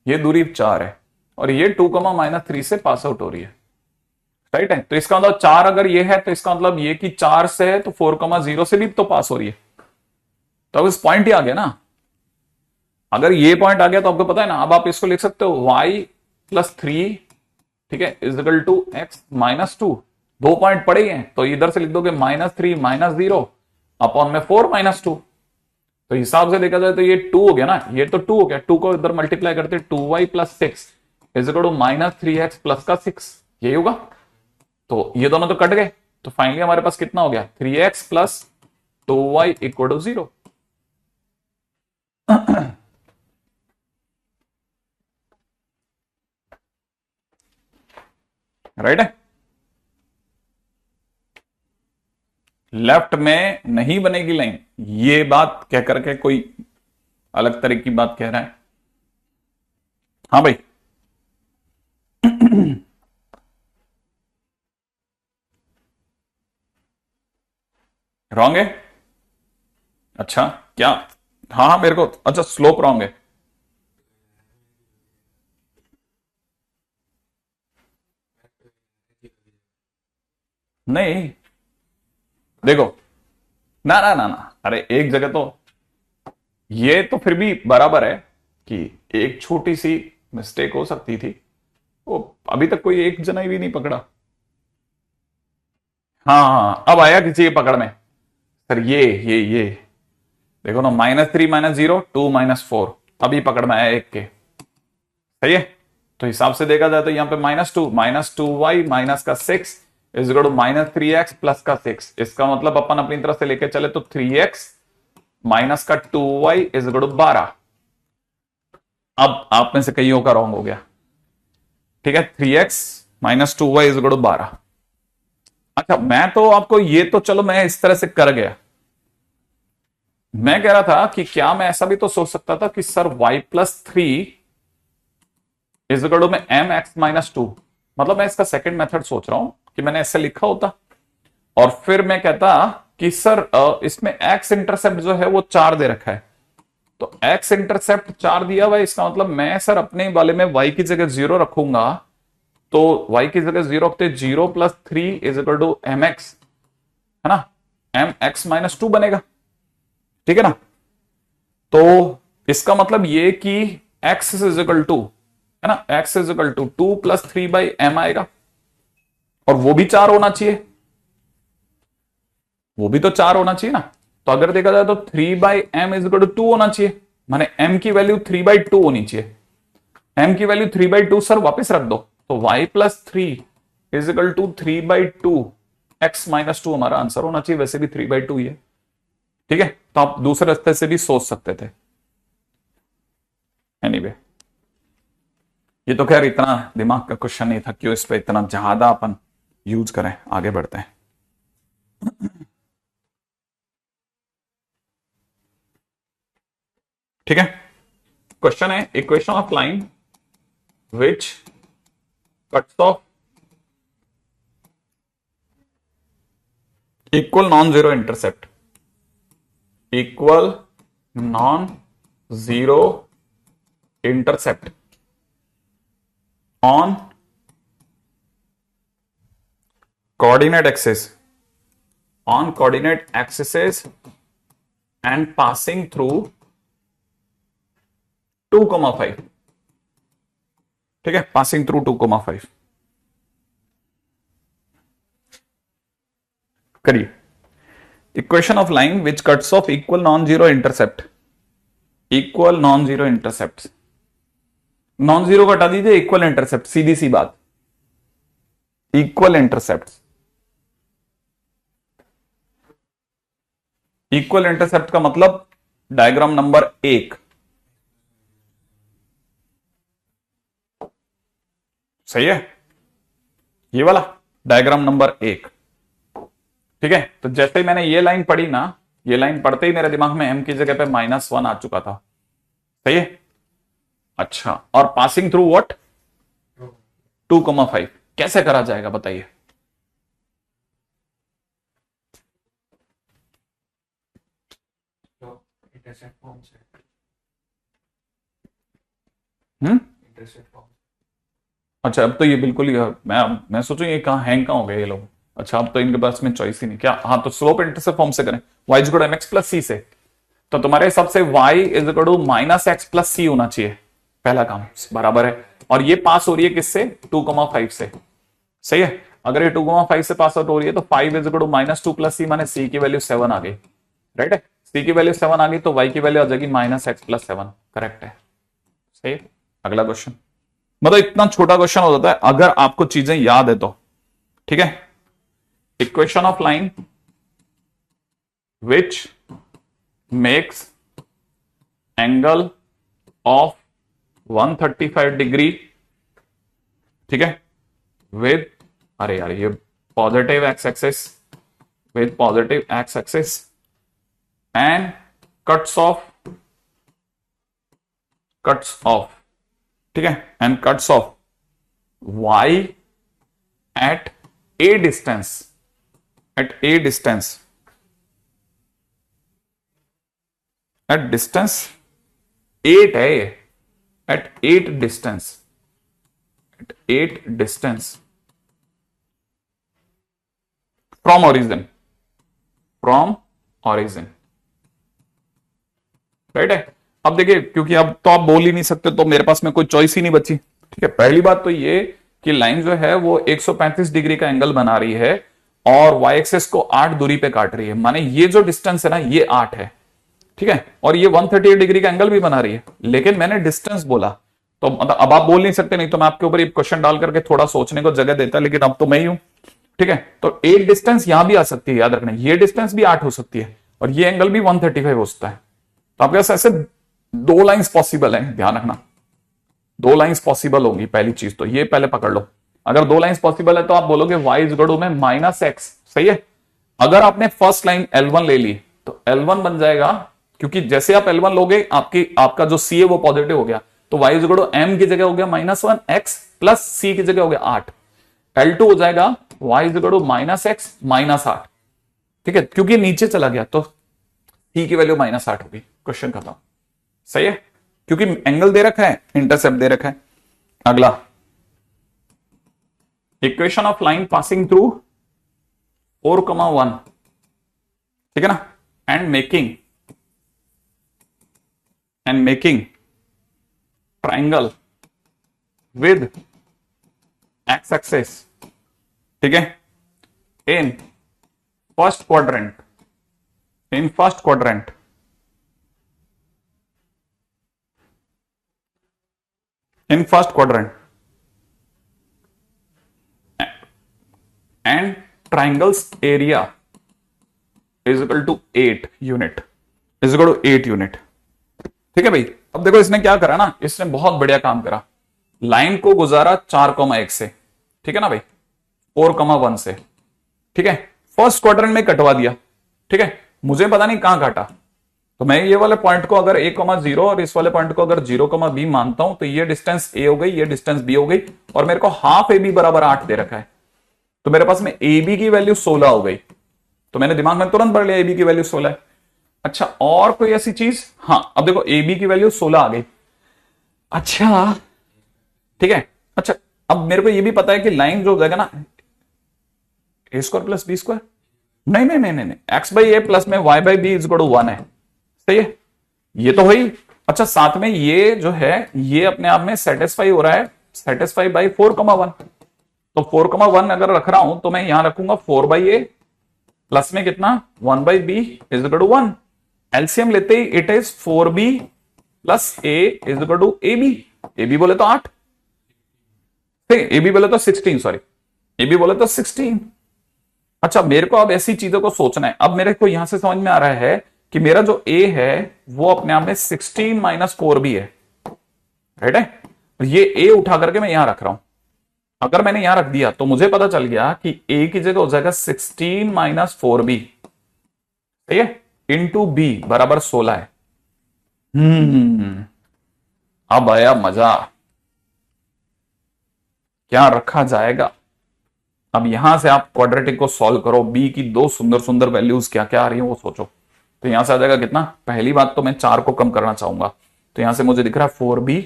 ये दूरी 4 है, और ये 2, -3 से पास आउट हो रही है, राइट है। तो इसका मतलब 4 अगर ये है तो इसका मतलब ये कि 4 से है तो 4, 0 से भी तो पास हो रही है। तो अब इस पॉइंट ही आ गया ना। अगर ये पॉइंट आ गया तो आपको पता है ना, अब आप इसको लिख सकते हो y+3, ठीक है, इजिकल टू x-2। 2 पॉइंट पड़े हैं तो इधर से लिख दोगे -3 -0 अपॉन में 4 -2। तो हिसाब से देखा जाए तो ये 2 हो गया ना, ये तो 2 हो गया, 2 को इधर मल्टीप्लाई करते 2y+6 is equal to -3x plus का 6, यही होगा। तो ये दोनों तो कट गए, तो फाइनली हमारे पास कितना हो गया, 3x plus 2y equal to 0। Right है। लेफ्ट में नहीं बनेगी लाइन, ये बात कह करके कोई अलग तरह की बात कह रहा है। हाँ भाई। रॉन्ग है? अच्छा क्या? हाँ हाँ मेरे को, अच्छा स्लोप रॉन्ग है। नहीं देखो, ना ना ना ना, अरे एक जगह तो ये तो फिर भी बराबर है कि एक छोटी सी मिस्टेक हो सकती थी, वो अभी तक कोई एक जना भी नहीं पकड़ा। हाँ हाँ, अब आया किसी के पकड़ में। सर ये देखो ना, -3 -0 2 -4, अभी पकड़ में आया एक के, सही है। तो हिसाब से देखा जाए तो यहां पे -2 माइनस का 6 is equal to -3x plus का 6। इसका मतलब अपन अपनी तरफ से लेके चले तो 3x माइनस का 2y इज इक्वल टू 12। अब आप में से कईयों का रॉन्ग हो गया, ठीक है, 3x minus 2y is equal to 12। अच्छा मैं तो आपको ये तो चलो मैं इस तरह से कर गया, मैं कह रहा था कि क्या मैं ऐसा भी तो सोच सकता था कि sir y+3 is equal to में mx-2। मतलब मैं इसका सेकंड मेथड सोच रहा हूं कि मैंने ऐसे लिखा होता और फिर मैं कहता कि सर इसमें x इंटरसेप्ट जो है वो 4 दे रखा है, तो x इंटरसेप्ट 4 दिया हुआ है, इसका मतलब मैं सर अपने वाले में y की जगह 0 रखूंगा, तो y की जगह 0 रखते 0+3 इज इक्वल टू mx, है ना, mx-2 बनेगा, ठीक है ना। तो इसका मतलब ये कि x इज इक्वल टू, है ना, x is equal to 2+3/m आएगा, और वो भी 4 होना चाहिए, वो भी तो 4 होना चाहिए ना। तो अगर देखा जाए तो 3/m इज इक्वल टू 2 होना चाहिए, माने m की वैल्यू 3/2 होनी चाहिए। m की वैल्यू 3/2 सर वापस रख दो, तो y+3 is equal to 3/2 x-2 हमारा आंसर होना चाहिए, वैसे भी 3/2 ही है, ठीक है। तो आप दूसरे रास्ते से भी सोच सकते थे। एनीवे ये तो खैर इतना दिमाग का क्वेश्चन नहीं था, क्यों इस पे इतना ज्यादा अपन यूज करें। आगे बढ़ते हैं। ठीक है, क्वेश्चन है equation of line which cuts of equal non zero intercept, equal non zero intercept on coordinate axis, on coordinate axes and passing through 2,5, ठीक है, passing through 2,5 करिए। Equation of line which cuts of equal non zero intercept, equal non zero intercept, non zero को हटा दीजिए, equal intercept, सीधी सी बात, equal intercept. Equal intercept का मतलब diagram number 1, सही है, ये वाला डायग्राम नंबर 1। ठीक है, तो जैसे ही मैंने ये लाइन पढ़ी ना, ये लाइन पढ़ते ही मेरे दिमाग में m की जगह पे -1 आ चुका था। सही है। अच्छा, और पासिंग थ्रू व्हाट 2,5 कैसे करा जाएगा बताइए। अच्छा, अब तो ये बिल्कुल ही, मैं सोचूं ये कहां हैंग कहां हो गए ये लोग। अच्छा, अब तो इनके पास में चॉइस ही नहीं क्या। हाँ, तो स्लोप इंटरसेप्ट फॉर्म से करें, y is equal to mx plus c से। तो तुम्हारे हिसाब से y is equal to -x plus c होना चाहिए, पहला काम बराबर है। और ये पास हो रही है किससे, 2,5 से। सही है, अगर ये 2,5 से पास आउट हो रही है तो 5 इज इक्वल टू -2 प्लस सी, माने सी की वैल्यू 7 आ गई। राइट है, सी की वैल्यू 7 आ गई तो y की वैल्यू आ जाएगी -x प्लस 7। करेक्ट है। सही है। अगला क्वेश्चन, मतलब इतना छोटा क्वेश्चन हो जाता है अगर आपको चीजें याद है तो। ठीक है, equation of line which makes angle of 135 degree, ठीक है, विद, अरे यार ये positive x axis, with positive x axis and cuts off, ठीक है, and cuts off y at a distance, at distance 8 है ये, at 8 distance from origin, right है। अब देखिए, क्योंकि अब तो आप बोल ही नहीं सकते तो मेरे पास में कोई चॉइस ही नहीं बची। ठीक है, पहली बात तो ये कि लाइन जो है वो 135 डिग्री का एंगल बना रही है और वाई एक्सेस को 8 दूरी पे काट रही है, माने ये जो डिस्टेंस है ना ये 8 है। ठीक है, और ये 138 डिग्री का एंगल भी बना रही है, लेकिन मैंने डिस्टेंस बोला तो मतलब अब आप बोल नहीं सकते, नहीं तो मैं आपके ऊपर ये क्वेश्चन डाल करके थोड़ा सोचने को जगह देता, लेकिन अब तो मैं ही हूं। ठीक है, तो एक डिस्टेंस यहां भी आ सकती है, याद रखना ये डिस्टेंस भी 8 हो सकती है और ये एंगल भी 135 हो सकता है। तो आपके पास ऐसे 2 लाइंस पॉसिबल है, ध्यान रखना 2 लाइंस पॉसिबल होंगी। पहली चीज तो ये पहले पकड़ लो, अगर 2 लाइंस पॉसिबल है तो आप बोलोगे y इज इक्वल टू में -x। सही है, अगर आपने फर्स्ट लाइन L1 ले ली तो L1 बन जाएगा, क्योंकि जैसे आप L1 लोगे आपका जो C है वो पॉजिटिव हो गया, तो y is equal to m की जगह हो गया -1, x प्लस c की जगह हो गया 8। L2 हो जाएगा y is equal to -x -8। ठीक है, क्योंकि नीचे चला गया तो c की वैल्यू -8 होगी। क्वेश्चन खत्म। सही है, क्योंकि एंगल दे रखा है, इंटरसेप्ट दे रखा है। अगला, equation of line passing through 4,1, ठीक है ना, and making triangle with x axis, ठीक है, in first quadrant, and triangles area is equal to 8 unit, ठीक है भाई। अब देखो इसने क्या करा ना, इसने बहुत बढ़िया काम करा, लाइन को गुजारा 4,1 से, ठीक है ना भाई, 4,1 से, ठीक है, फर्स्ट क्वाड्रेंट में कटवा दिया। ठीक है, मुझे पता नहीं कहां काटा, तो मैं ये वाले पॉइंट को अगर a,0 और इस वाले पॉइंट को अगर 0,b मानता हूं तो ये डिस्टेंस a हो गई, ये डिस्टेंस b हो गई, और मेरे को हाफ ab बराबर 8 दे रखा है, तो मेरे पास में ab की वैल्यू 16 हो गई। तो मैंने दिमाग में तुरंत पढ़ लिया ab की वैल्यू 16 है। अच्छा, और कोई ऐसी चीज, हाँ अब देखो ab की वैल्यू 16 आ गई। अच्छा ठीक है, अच्छा अब मेरे को ये भी पता है कि लाइन जो हो जाएगा ना a² प्लस b², नहीं, x बाई ए प्लस में y by B is equal to 1 है। सही है, ये तो हुई। अच्छा, साथ में ये जो है ये अपने आप में सेटिस्फाई हो रहा है, सेटिस्फाई बाई 4,1, तो 4,1 अगर रख रहा हूं तो मैं यहां रखूंगा 4 बाई ए प्लस में कितना 1 by B is equal to 1। LCM लेते ही it is 4b plus a is equal to ab, ab बोले तो 8, ab बोले तो 16, सॉरी ab बोले तो 16। अच्छा, मेरे को अब ऐसी चीजों को सोचना है। अब मेरे को यहां से समझ में आ रहा है कि मेरा जो a है वो अपने आप में 16 - 4b है, राइट है, और ये a उठा करके मैं यहां रख रहा हूं। अगर मैंने यहां रख दिया तो मुझे पता चल गया कि ए की जगह हो जाएगा 16 माइनस 4b, सही है, इंटू बी बराबर 16 है। अब आया मजा, क्या रखा जाएगा। अब यहां से आप क्वाड्रेटिक को सॉल्व करो, बी की दो सुंदर सुंदर वैल्यूज क्या क्या आ रही है वो सोचो। तो यहां से आ जाएगा कितना, पहली बात तो मैं 4 को कम करना चाहूंगा, तो यहां से मुझे दिख रहा है 4b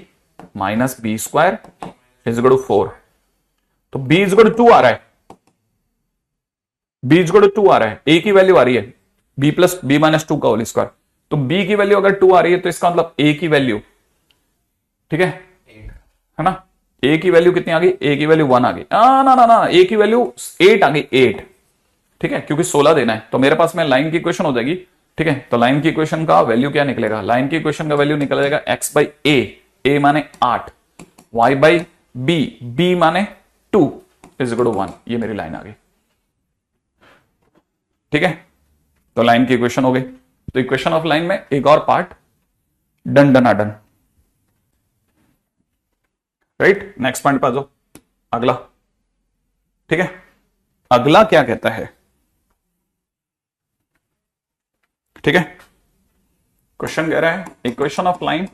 minus b square is equal to 4। तो b इज इक्वल टू 2 आ रहा है, b इज इक्वल टू 2 आ रहा है, a की वैल्यू आ रही है b प्लस बी माइनस 2 का होल स्क्वायर। तो b की वैल्यू अगर 2 आ रही है तो इसका मतलब a की वैल्यू, ठीक है ना, a की वैल्यू कितनी आ गई, a की वैल्यू 1 आ गई, ना ना ना, a की वैल्यू 8 आ गई, 8, ठीक है, क्योंकि 16 देना है। तो मेरे पास में लाइन की इक्वेशन हो जाएगी, ठीक है। तो लाइन की इक्वेशन का वैल्यू क्या निकलेगा, लाइन की इक्वेशन का वैल्यू निकल जाएगा x बाई ए माने 8, y बाई बी माने 2 इज इक्वल टू 1। ये मेरी लाइन आ गई, ठीक है। तो लाइन की इक्वेशन हो गई। तो इक्वेशन ऑफ लाइन में एक और part done done done, right. Next point पर आ जाओ, अगला, ठीक है। अगला क्या कहता है, ठीक है। क्वेश्चन कह रहा है equation of line,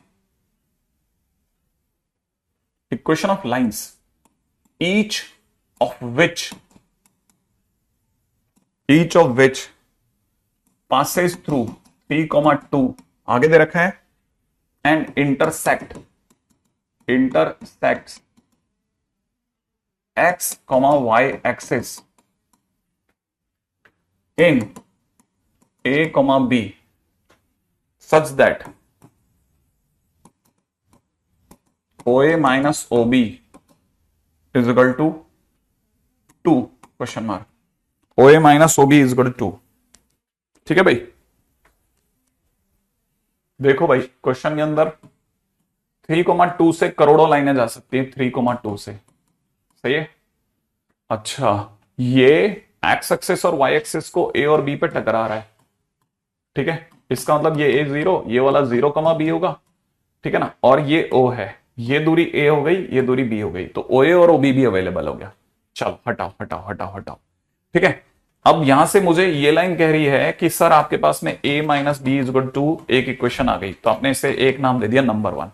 equation of lines each of which passes through p, 2 आगे दे रखा है, and intersects x, y axis in a, b such that OA minus OB is equal to 2 question mark, OA minus OB is equal to 2, ठीक है भाई। देखो भाई question के अंदर 3,2 से करोड़ों लाइनें जा सकती है, 3,2 से, सही है। अच्छा, ये एक्स एक्सिस और वाई एक्सिस को ए और बी पे टकरा रहा है, ठीक है। इसका मतलब ये a 0, ये वाला 0, b होगा, ठीक है ना, और ये o है, ये दूरी a हो गई, ये दूरी b हो गई, तो OA और OB भी अवेलेबल हो गया। चलो हटाओ हटाओ हटाओ हटाओ, ठीक है। अब यहां से मुझे ये लाइन कह रही है कि सर आपके पास में a minus b is equal to, एक इक्वेशन आ गई, तो आपने इसे एक नाम दे दिया नंबर 1।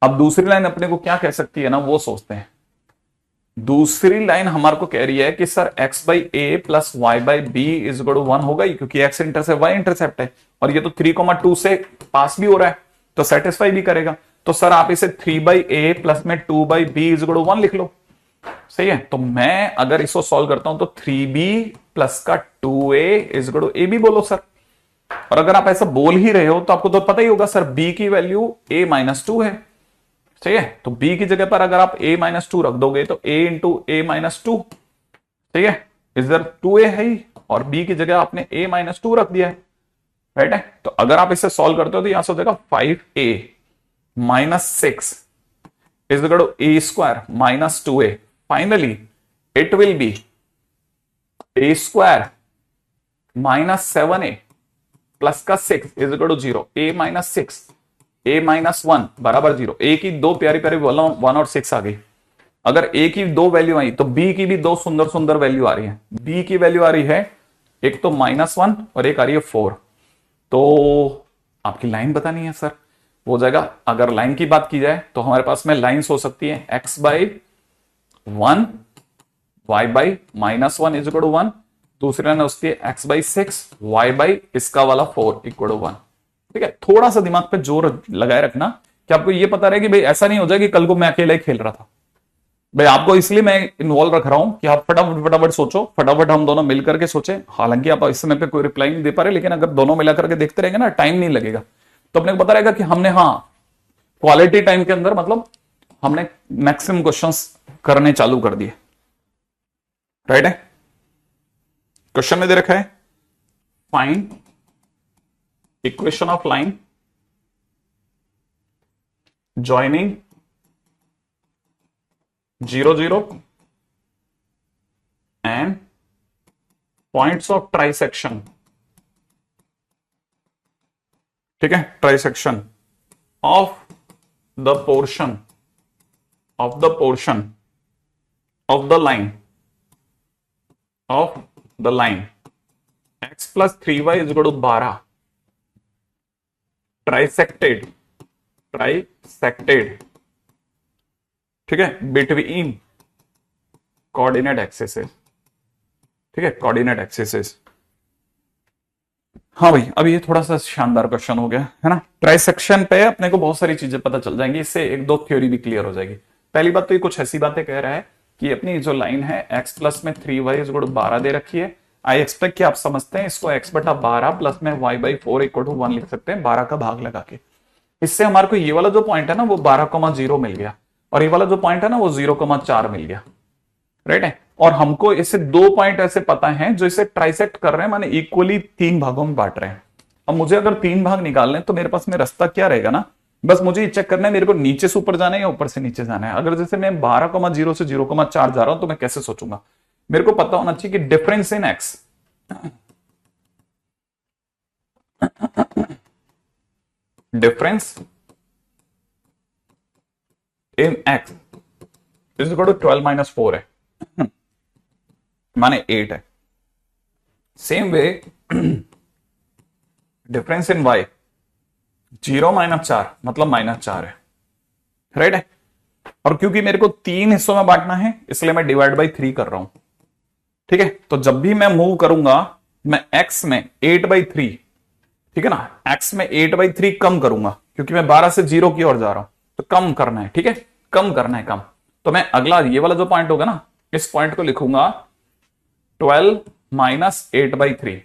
अब दूसरी लाइन अपने को क्या कह सकती है ना, वो सोचते हैं। दूसरी लाइन हमारे को कह रही है कि sir x by A plus y by B is equal to 1 होगा ही, क्योंकि x इंटरसेप्ट y इंटरसेप्ट है, और ये तो 3,2 से पास भी हो रहा है, तो सेटिस्फाई भी करेगा। तो सर आप इसे 3 बाई ए प्लस में 2 by B is equal to 1 लिख लो, सही है। तो मैं अगर इसको सॉल्व करता हूं तो 3b प्लस का 2a is equal to a b बोलो सर। और अगर आप ऐसा बोल ही रहे हो तो आपको तो पता ही होगा सर b की वैल्यू a माइनस 2 है, सही है। तो b की जगह पर अगर आप a माइनस 2 रख दोगे तो a इंटू ए माइनस 2, सही है, इधर 2a है ही, और b की जगह आपने a माइनस 2 रख दिया है, राइट है। तो अगर आप इसे सॉल्व करते हो तो यहां से हो जाएगा 5a minus 6 is equal to a square minus 2a। Finally it will be a square minus 7a plus का 6 is equal to 0, a minus 6 a minus 1 बराबर 0। a की दो प्यारी प्यारी 1 और 6 आ गई। अगर a की दो वैल्यू आई तो b की भी दो सुंदर सुंदर वैल्यू आ रही है। b की वैल्यू आ रही है एक तो -1 और एक आ रही है 4। तो आपकी लाइन बतानी है सर, हो जाएगा। अगर लाइन की बात की जाए तो हमारे पास में लाइन्स हो सकती है x by 1, y by -1 is equal to 1, दूसरी लाइन होती है x बाई 6, y बाई इसका वाला 4 इक्वल टू 1, ठीक है। थोड़ा सा दिमाग पे जोर लगाए रखना कि आपको ये पता रहे कि भाई ऐसा नहीं हो जाए कि कल को मैं अकेला ही खेल रहा था। भाई आपको इसलिए मैं इन्वॉल्व रख रहा हूं कि आप फटाफट फटाफट सोचो, फटाफट हम दोनों मिलकर के सोचे। हालांकि आप इस समय पे कोई रिप्लाई नहीं दे पा रहे, लेकिन अगर दोनों मिला करके देखते रहेंगे ना, टाइम नहीं लगेगा, तो अपने को पता रहेगा कि हमने, हाँ, क्वालिटी टाइम के अंदर मतलब हमने मैक्सिमम क्वेश्चंस करने चालू कर दिए, राइट है। क्वेश्चन में दे रखा है find equation of line joining 0 0 and points of trisection, ठीक है, trisection of the portion of the line x plus 3y is equal to 12 trisected ठीक है बिटवीन कोऑर्डिनेट एक्सिसेस। ठीक है कोऑर्डिनेट एक्सिसेस। हाँ भाई अब ये थोड़ा सा शानदार क्वेश्चन हो गया है ना। ट्राइसेक्शन पे अपने को बहुत सारी चीजें पता चल जाएंगी, इससे एक दो थ्योरी भी क्लियर हो जाएगी। पहली बात तो ये कुछ ऐसी बातें कह रहा है कि अपनी जो लाइन है x प्लस में 3y इज इक्वल टू 12 दे रखी है। आई एक्सपेक्ट कि आप समझते हैं इसको x बटा 12 प्लस में y बाई 4 इक्वल टू 1 लिख सकते हैं 12 का भाग लगा के। इससे हमारे को ये वाला जो पॉइंट है ना वो 12,0 मिल गया और ये वाला जो पॉइंट है ना वो 0,4 मिल गया। राइट है। और हमको इसे दो पॉइंट ऐसे पता है जो इसे ट्राइसेक्ट कर रहे हैं, माने इक्वली 3 भागों में बांट रहे हैं। अब मुझे अगर 3 भाग निकालने हैं तो मेरे पास में रास्ता क्या रहेगा ना, बस मुझे ये चेक करना है मेरे को नीचे से ऊपर जाना है या ऊपर से नीचे जाना है। अगर जैसे मैं 12,0 से 0,4 जा रहा हूं तो मैं कैसे सोचूंगा, मेरे को पता होना चाहिए कि difference in x is equal to 12 minus 4 है माने 8 है। Same way difference in y 0 minus 4 मतलब -4 है। राइट है। और क्योंकि मेरे को 3 हिस्सों में बांटना है इसलिए मैं डिवाइड बाई 3 कर रहा हूं। ठीक है। तो जब भी मैं मूव करूंगा मैं x में 8/3 ठीक है ना, x में 8/3 कम करूंगा क्योंकि मैं 12 से 0 की ओर जा रहा हूं तो कम करना है। ठीक है कम करना है कम। तो मैं अगला ये वाला जो पॉइंट होगा ना इस पॉइंट को लिखूंगा 12 माइनस 8/3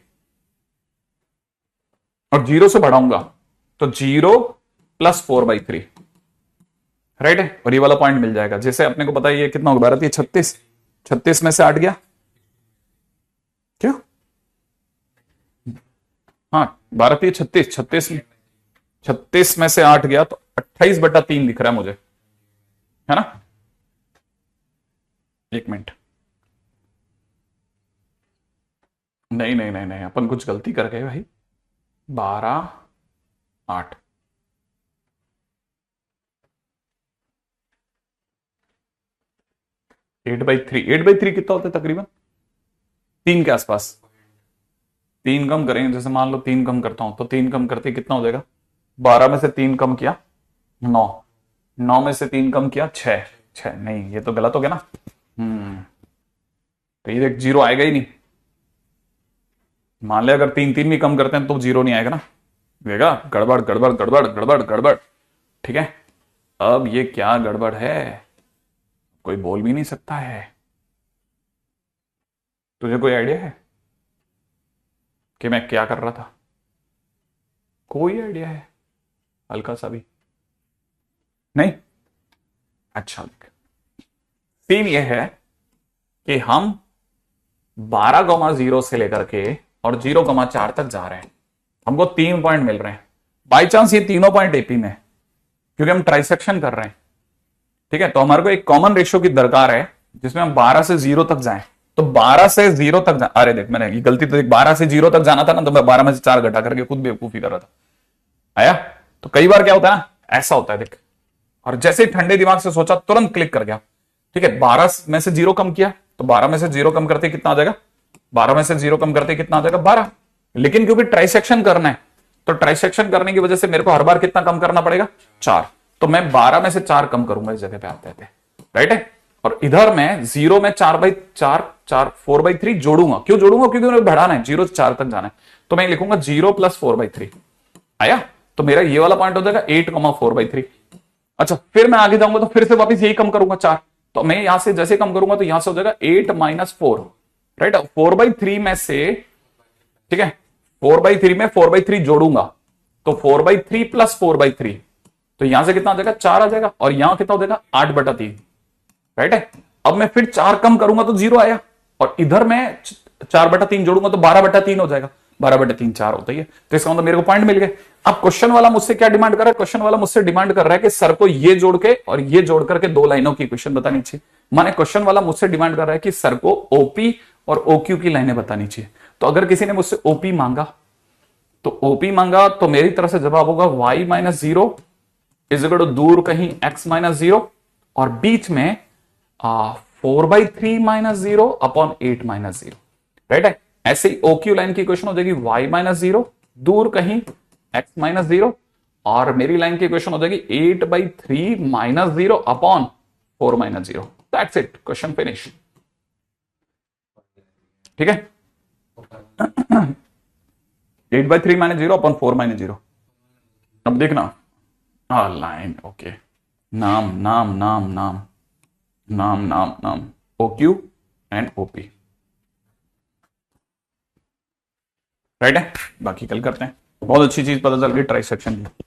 और 0 से बढ़ाऊंगा तो 0 प्लस 4/3। राइट है। और ये वाला पॉइंट मिल जाएगा। जैसे अपने को पता है ये कितना होगा 12 36 36 में से 8 गया क्या, हाँ 12 36 36 में से 8 गया तो 28/3 दिख रहा है मुझे, है ना। एक मिनट, नहीं नहीं नहीं नहीं अपन कुछ गलती कर गए भाई। 12 8 8/3 कितना होता है तकरीबन 3 के आसपास। 3 कम करेंगे, जैसे मान लो 3 कम करता हूं तो 3 कम करते कितना हो जाएगा, 12 में से 3 कम किया 9, 9 में से 3 कम किया 6, नहीं ये तो गलत हो गया ना। तो ये देख 0 आएगा ही नहीं। मान ले अगर 3 भी कम करते हैं तो 0 नहीं आएगा ना, देगा गड़बड़ गड़बड़ गड़बड़ गड़बड़ गड़बड़। ठीक है। अब ये क्या गड़बड़ है कोई बोल भी नहीं सकता है। तुझे कोई आइडिया है कि मैं क्या कर रहा था, कोई आइडिया है हल्का सा भी नहीं। अच्छा सीन ये है कि हम 12,0 से लेकर के और 0,4 तक जा रहे हैं, हमको 3 पॉइंट मिल रहे हैं। बाई चांस ये तीनों पॉइंट एपी में क्योंकि हम ट्राइसेक्शन कर रहे हैं। ठीक है। तो हमारे को एक कॉमन रेशियो की दरकार है जिसमें हम 12 से 0 तक जाएं। तो 12 से 0 तक अरे देख मैंने ये गलती तो 12 से 0 तक जाना था ना, तो मैं 12 में से 4 घटा करके खुद बेवकूफी कर रहा था। आया। तो कई बार क्या होता है ना ऐसा होता है देख, और जैसे ही ठंडे दिमाग से सोचा तुरंत क्लिक कर गया। ठीक है। 12 में से 0 कम किया तो 12 में से 0 कम करते कितना आ जाएगा, 12 में से 0 कम करते कितना आ जाएगा 12। लेकिन क्योंकि ट्राइसेक्शन करना है तो ट्राइसेक्शन करने की वजह से मेरे को हर बार कितना कम करना पड़ेगा 4। तो मैं 12 में से 4 कम करूंगा इस जगह पे आते थे। राइट है। और इधर मैं 0 में 4/3 जोड़ूंगा। क्यों जोड़ूंगा, क्योंकि मुझे बढ़ाना है 0 से 4 तक जाना है। तो मैं लिखूंगा 0 प्लस 4/3 आया। तो मेरा ये वाला पॉइंट हो जाएगा 8,4/3। अच्छा फिर मैं आगे जाऊंगा तो फिर से वापस यही कम करूंगा 4। तो मैं यहां से जैसे कम करूंगा तो यहां से हो जाएगा 8 माइनस 4। राइट। 4/3 में से ठीक है 4/3 में 4/3 जोड़ूंगा तो 4/3 प्लस 4/3 तो यहां से कितना आ जाएगा 4 आ जाएगा और यहां कितना हो जाएगा 8/3। राइट है। अब मैं फिर 4 कम करूंगा तो 0 आया और इधर मैं 4/3 जोड़ूंगा तो 12/3 हो जाएगा। 12/3 4 होता ही है। तो इसका मतलब मेरे को पॉइंट मिल गए। अब क्वेश्चन वाला मुझसे क्या डिमांड कर रहा है, क्वेश्चन वाला मुझसे डिमांड कर रहा है कि सर को ये जोड़ के और ये जोड़ करके 2 लाइनों की इक्वेशन बतानी चाहिए। माने क्वेश्चन वाला मुझसे डिमांड कर रहा है कि सर को ओपी और ओक्यू की लाइनें बतानी चाहिए। तो अगर किसी ने मुझसे ओपी मांगा तो मेरी तरफ से जवाब होगा y minus 0 is equal to दूर कहीं x माइनस 0 और बीच में 4/3 माइनस 0 अपॉन 8 माइनस 0, राइट है। ऐसे ही OQ लाइन की इक्वेशन हो जाएगी y माइनस 0, दूर कहीं x माइनस 0, और मेरी लाइन की इक्वेशन हो जाएगी 8/3 minus 0 upon 4 minus 0। That's it, question finish. ठीक है, 8/3 माइनस 0 अपॉन 4 माइनस 0। अब देखना, लाइन, ओके, नाम नाम नाम नाम नाम नाम नाम, OQ एंड OP, राइट है। बाकी कल करते हैं। बहुत अच्छी चीज पता चल गई ट्राइसेक्शन की।